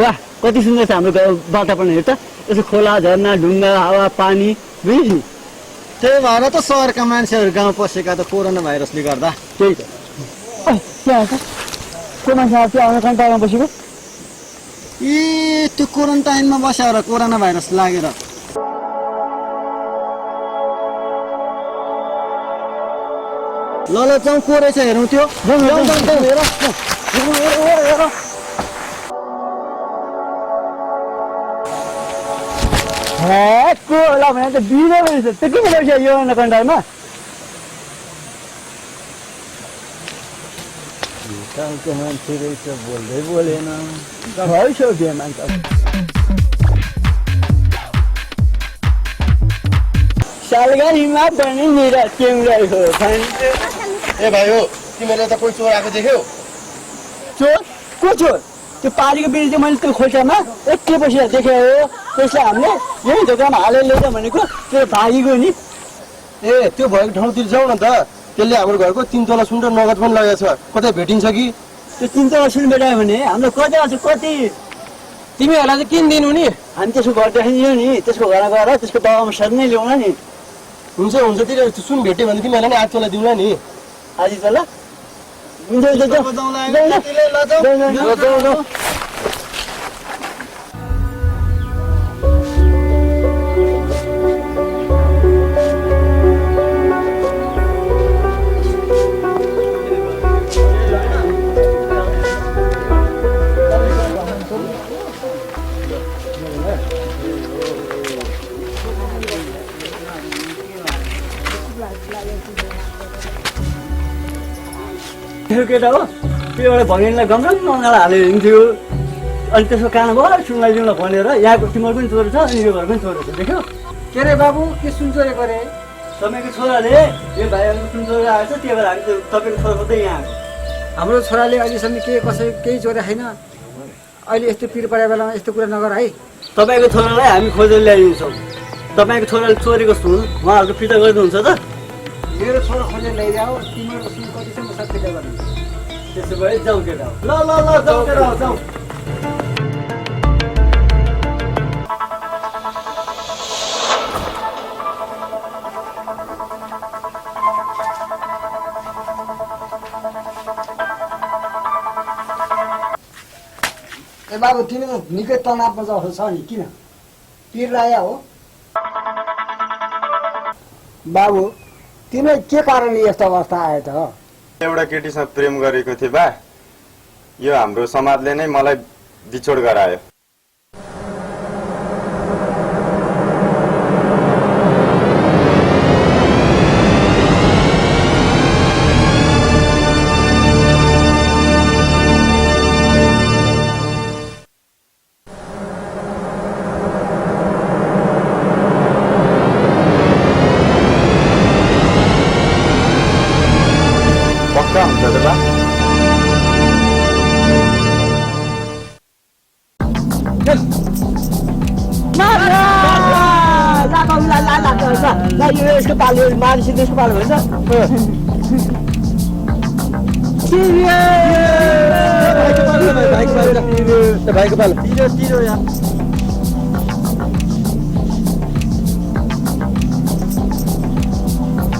वाह कति सुन्दर छ हाम्रो वातावरण। हेर त यसो खोला झरना ढुङ्गा हावा पानी बुझ्नु। त्यही भएर त सहरका मान्छेहरू गाउँ पसेका त कोरोना भाइरसले गर्दा। त्यही त को मान्छे आउने कन्टामा बसेको? त्यो क्वारेन्टाइनमा बस्यो र कोरोना भाइरस लागेर। ल जाउँ को रहेछ हेरौँ त्यो। को होला भने त बिना रहेछ। त्यो किन रहेछ यो कन्टामा? गाउँको मान्छे रहेछ, बोल्दै बोलेन। भइसक्यो मान्छे। लालगाडीमा पनि मेरा टेङ्गाई हो ए भाइ हो तिमीले त कोही चोर आएको देख्यौ? चोर को चोर? त्यो पारीको बिल चाहिँ मैले त्यो खोल्सामा एक्लै बसेर देखेँ हो। त्यसलाई हामीले यही दोकानमा हालेर ल्याउँछ भनेको त्यो भागीको नि। ए त्यो भएको ठाउँतिर जाऊ न त। त्यसले हाम्रो घरको 3 तोला सुन र नगद पनि लगेको छ। कतै भेटिन्छ कि? त्यो 3 तोला सुन भेटायो भने हाम्रो कति आउँछ? कति तिमीहरूलाई चाहिँ किन दिनु नि? हामी त्यसको घरदेखि लियो नि, त्यसको घर गएर त्यसको बाबामा साथ नै ल्याउन नि। हुन्छ हुन्छ, त्यो सुन भेट्यो भने तिमीहरूलाई नि 8 तोला दिउँला नि। आज तोला हुन्छ त्यो केटा हो त्यो एउटा भगिनीलाई गमरङ मङ्गला हालेर हिँड्थ्यो। अनि त्यसको कान भयो सुनलाई दिउँला भनेर यहाँको तिम्रो पनि चोरी छ अनि यो घर पनि चोरी छ। देख्यो के रे बाबु के सुन चोरी गरे? तपाईँको छोराले यो भाइहरूको सुन चोरी आएको छ, त्यही भएर हामी तपाईँको छोरा मात्रै यहाँ आएको। हाम्रो छोराले अहिलेसम्म केही चोरी छैन। अहिले यस्तो पिर परेको बेलामा यस्तो कुरा नगर है। तपाईँको छोरालाई हामी खोजेर ल्याइदिन्छौँ। तपाईँको छोराले चोरेको सुन उहाँहरूको फिर्ता गरिदिनुहुन्छ त? मेरो छोरा खोजेर ल्याइदियो, तिमीहरूको सुन कति छ म सब फिर्ता गरिदिन्छु। त्यसो भए जाउँ केटा हो। ल ल ल जाउँ केटा हो जाउँ। ए बाबु तिमी त निकै तनावमा जस्तो छ नि, किन पिर लाया हो? बाबु तिमी के कारणले यस्तो अवस्था आयो त? एउटा केटीसँग प्रेम गरेको थिएँ बा, यो हाम्रो समाजले नै मलाई बिछोड गरायो। यसको पालो मानिस त्यसको पालो भन्छ। भाइको पालो तिरो यहाँ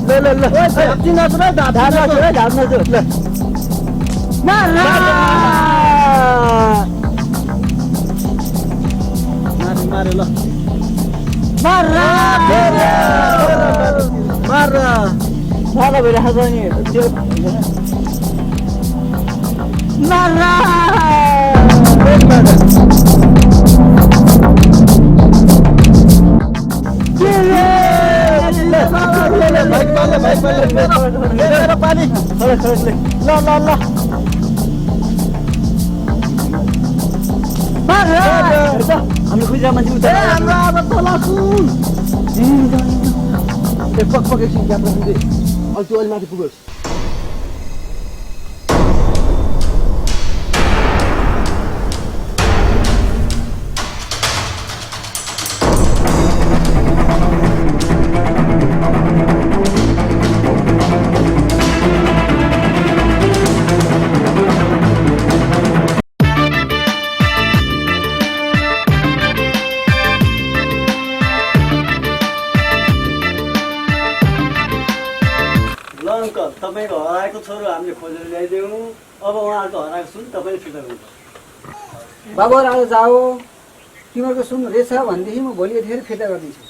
ल ल ल मारे ल मारा भइरहेको छ नि पानी ल ल ल हामी खुजा मान्छे हाम्रो अब तल पक एकछिन ग्याप राख्नु दे। त्यो अलि माथि पुगोस्। तपाईँको हराएको छोरो हामीले खोजेर ल्याइदिउँ। अब उहाँहरूको हराएको सुन तपाईँले फिर्ता गर्नु। बाबु आज जाऊ, तिमीहरूको सुन रहेछ भनेदेखि म भोलि फेरि फिर्ता गरिदिन्छु।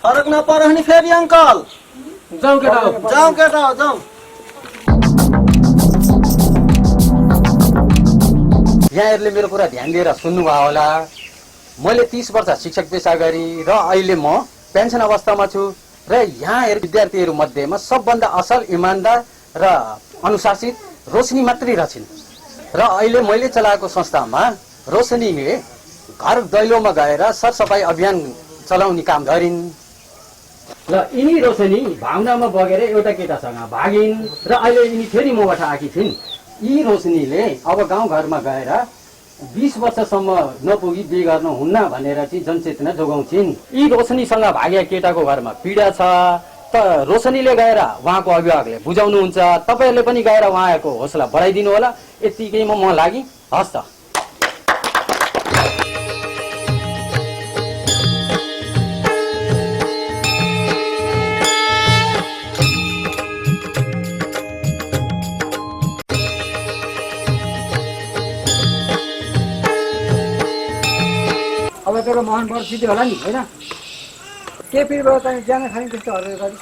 फरक नपऱ्यो नि फेरि अङ्कल। जाउँ केटा हो जाउँ केटा हो जाउँ। यहाँहरूले मेरो कुरा ध्यान दिएर सुन्नुभयो होला। मैले 30 वर्ष शिक्षक पेसा गरी र अहिले म पेन्सन अवस्थामा छु र यहाँ विद्यार्थीहरू मध्येमा सबभन्दा असल, इमान्दार र अनुशासित रोशनी मात्रै रहन्छन्। र अहिले मैले चलाएको संस्थामा रोशनीले घर दैलोमा गएर सरसफाई अभियान चलाउने काम गरिन्। ल यिनी रोशनी भावनामा बगेर एउटा केटासँग भागिन् र अहिले यिनी फेरि मबाट आएकी छिन्। यी रोशनीले अब गाउँघरमा गएर 20 वर्षसम्म नपुगी बिहे गर्न हुन्न भनेर चाहिँ जनचेतना जोगाउँछिन्। यी रोशनीसँग भागेका केटाको घरमा पीडा छ त रोशनीले गएर उहाँको अभिभावकले बुझाउनुहुन्छ। तपाईँहरूले पनि गएर उहाँको हौसला बढाइदिनु होला। यतिकैमा म लागि हस् त। अब तेरो मोहन बढ सिद्धि होला नि होइन के पिरबाट चाहिँ जान खाने त्यस्तोहरू गरी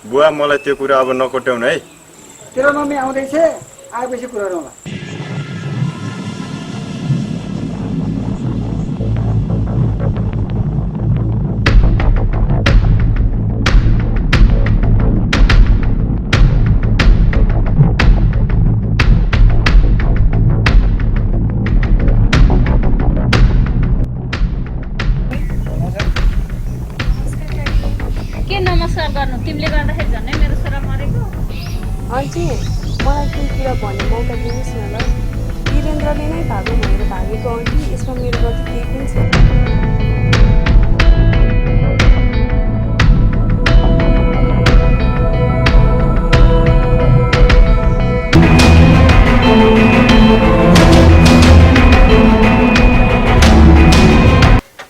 बुवा मलाई त्यो कुरा अब नकोट्याउनु है। तेरो मम्मी आउँदैछ आएपछि कुरा गरौँला। के नमस्कार गर्नु तिमीले गर्दाखेरि झन् मेरो छोरा मरेको। आन्टी मलाई केही कुरा भन्ने मौका दिनुहोस् न ल। वीरेन्द्रले नै भागो भनेर भागेको आन्टी, यसमा मेरो गल्ती केही पनि छैन।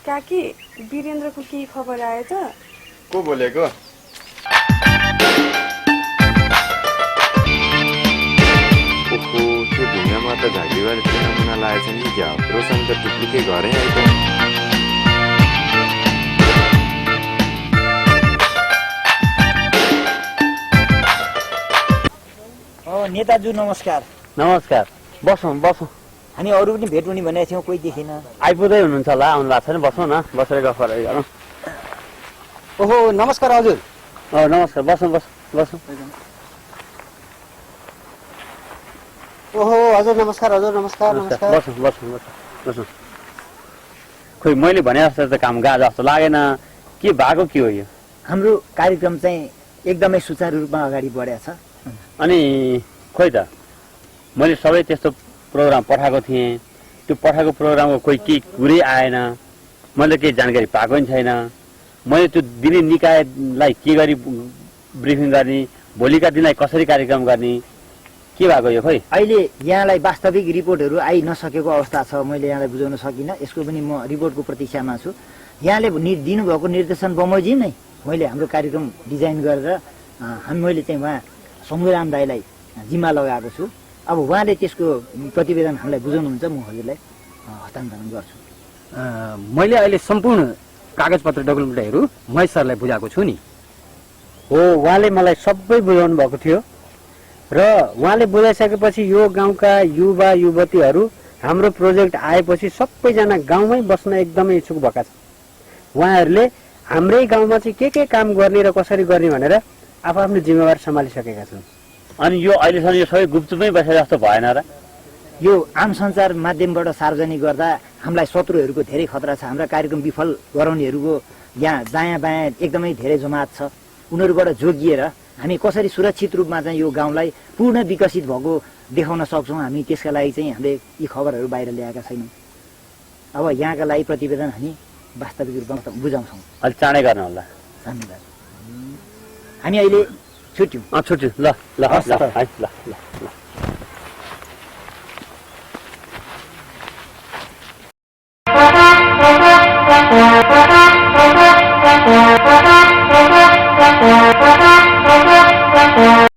काकी वीरेन्द्रको केही खबर आयो त? को बोलेको? ओहो त्यो ढुङ्गामा त झाडीवाले त्यो नमुना लागेछ नि क्या। रोशन त टुप्लुकै घरै आएको। नेताजु नमस्कार। नमस्कार, बसौँ बसौँ। हामी अरू पनि भेट हुने भनेको थियौँ, कोही देखिन। आइपुग्दै हुनुहुन्छ होला, आउनु भएको छैन, बसौँ न, बसेर गफ गरौँ। ओहो नमस्कार हजुर। नमस्कार, बसौँ बसौँ। ओहो हजुर नमस्कार, हजुर नमस्कार नमस्कार। बसौँ। खोइ मैले भने जस्तो त काम गा जस्तो लागेन। के भएको के हो यो? हाम्रो कार्यक्रम चाहिँ एकदमै सुचारू रूपमा अगाडि बढेको छ। अनि खोइ त मैले सबै त्यस्तो प्रोग्राम पठाएको थिएँ, त्यो पठाएको प्रोग्रामको कोही केही कुरै आएन। मैले केही जानकारी पाएको पनि छैन। मैले त्यो दिने निकायलाई के गरी ब्रिफिङ गर्ने, भोलिका दिनलाई कसरी कार्यक्रम गर्ने, के भएको यो खोइ? अहिले यहाँलाई वास्तविक रिपोर्टहरू आइ नसकेको अवस्था छ। मैले यहाँलाई बुझाउन सकिनँ, यसको पनि म रिपोर्टको प्रतीक्षामा छु। यहाँले दिनुभएको निर्देशन बमोजिम नै मैले हाम्रो कार्यक्रम डिजाइन गरेर मैले चाहिँ उहाँ सङ्ग्राम दाईलाई जिम्मा लगाएको छु। अब उहाँले त्यसको प्रतिवेदन हामीलाई बुझाउनुहुन्छ, म हजुरलाई हस्तान्तरण गर्छु। मैले अहिले सम्पूर्ण कागजपत्र डकुमेन्टहरू महेश सरलाई बुझाएको छु नि। हो, उहाँले मलाई सबै बुझाउनु भएको थियो र उहाँले बुझाइसकेपछि यो गाउँका युवा युवतीहरू हाम्रो प्रोजेक्ट आएपछि सबैजना गाउँमै बस्न एकदमै इच्छुक भएका छन्। उहाँहरूले हाम्रै गाउँमा चाहिँ के काम गर्ने र कसरी गर्ने भनेर आफ्नो जिम्मेवारी सम्हालिसकेका छन्। अनि यो अहिलेसम्म यो सबै गुप्तमै बसे जस्तो भएन र? यो आम सञ्चार माध्यमबाट सार्वजनिक गर्दा हामीलाई शत्रुहरूको धेरै खतरा छ। हाम्रा कार्यक्रम विफल गराउनेहरूको यहाँ दायाँ बायाँ एकदमै धेरै जमात छ। उनीहरूबाट जोगिएर हामी कसरी सुरक्षित रूपमा चाहिँ यो गाउँलाई पूर्ण विकसित भएको देखाउन सक्छौँ, हामी त्यसका लागि चाहिँ हामीले यी खबरहरू बाहिर ल्याएका छैनौँ। अब यहाँका लागि प्रतिवेदन हामी वास्तविक रूपमा बुझाउँछौँ। अलिक चाँडै गर्न होला। धन्यवाद। हामी अहिले छुट्यौँ। छुट्यौँ। ल ल ल।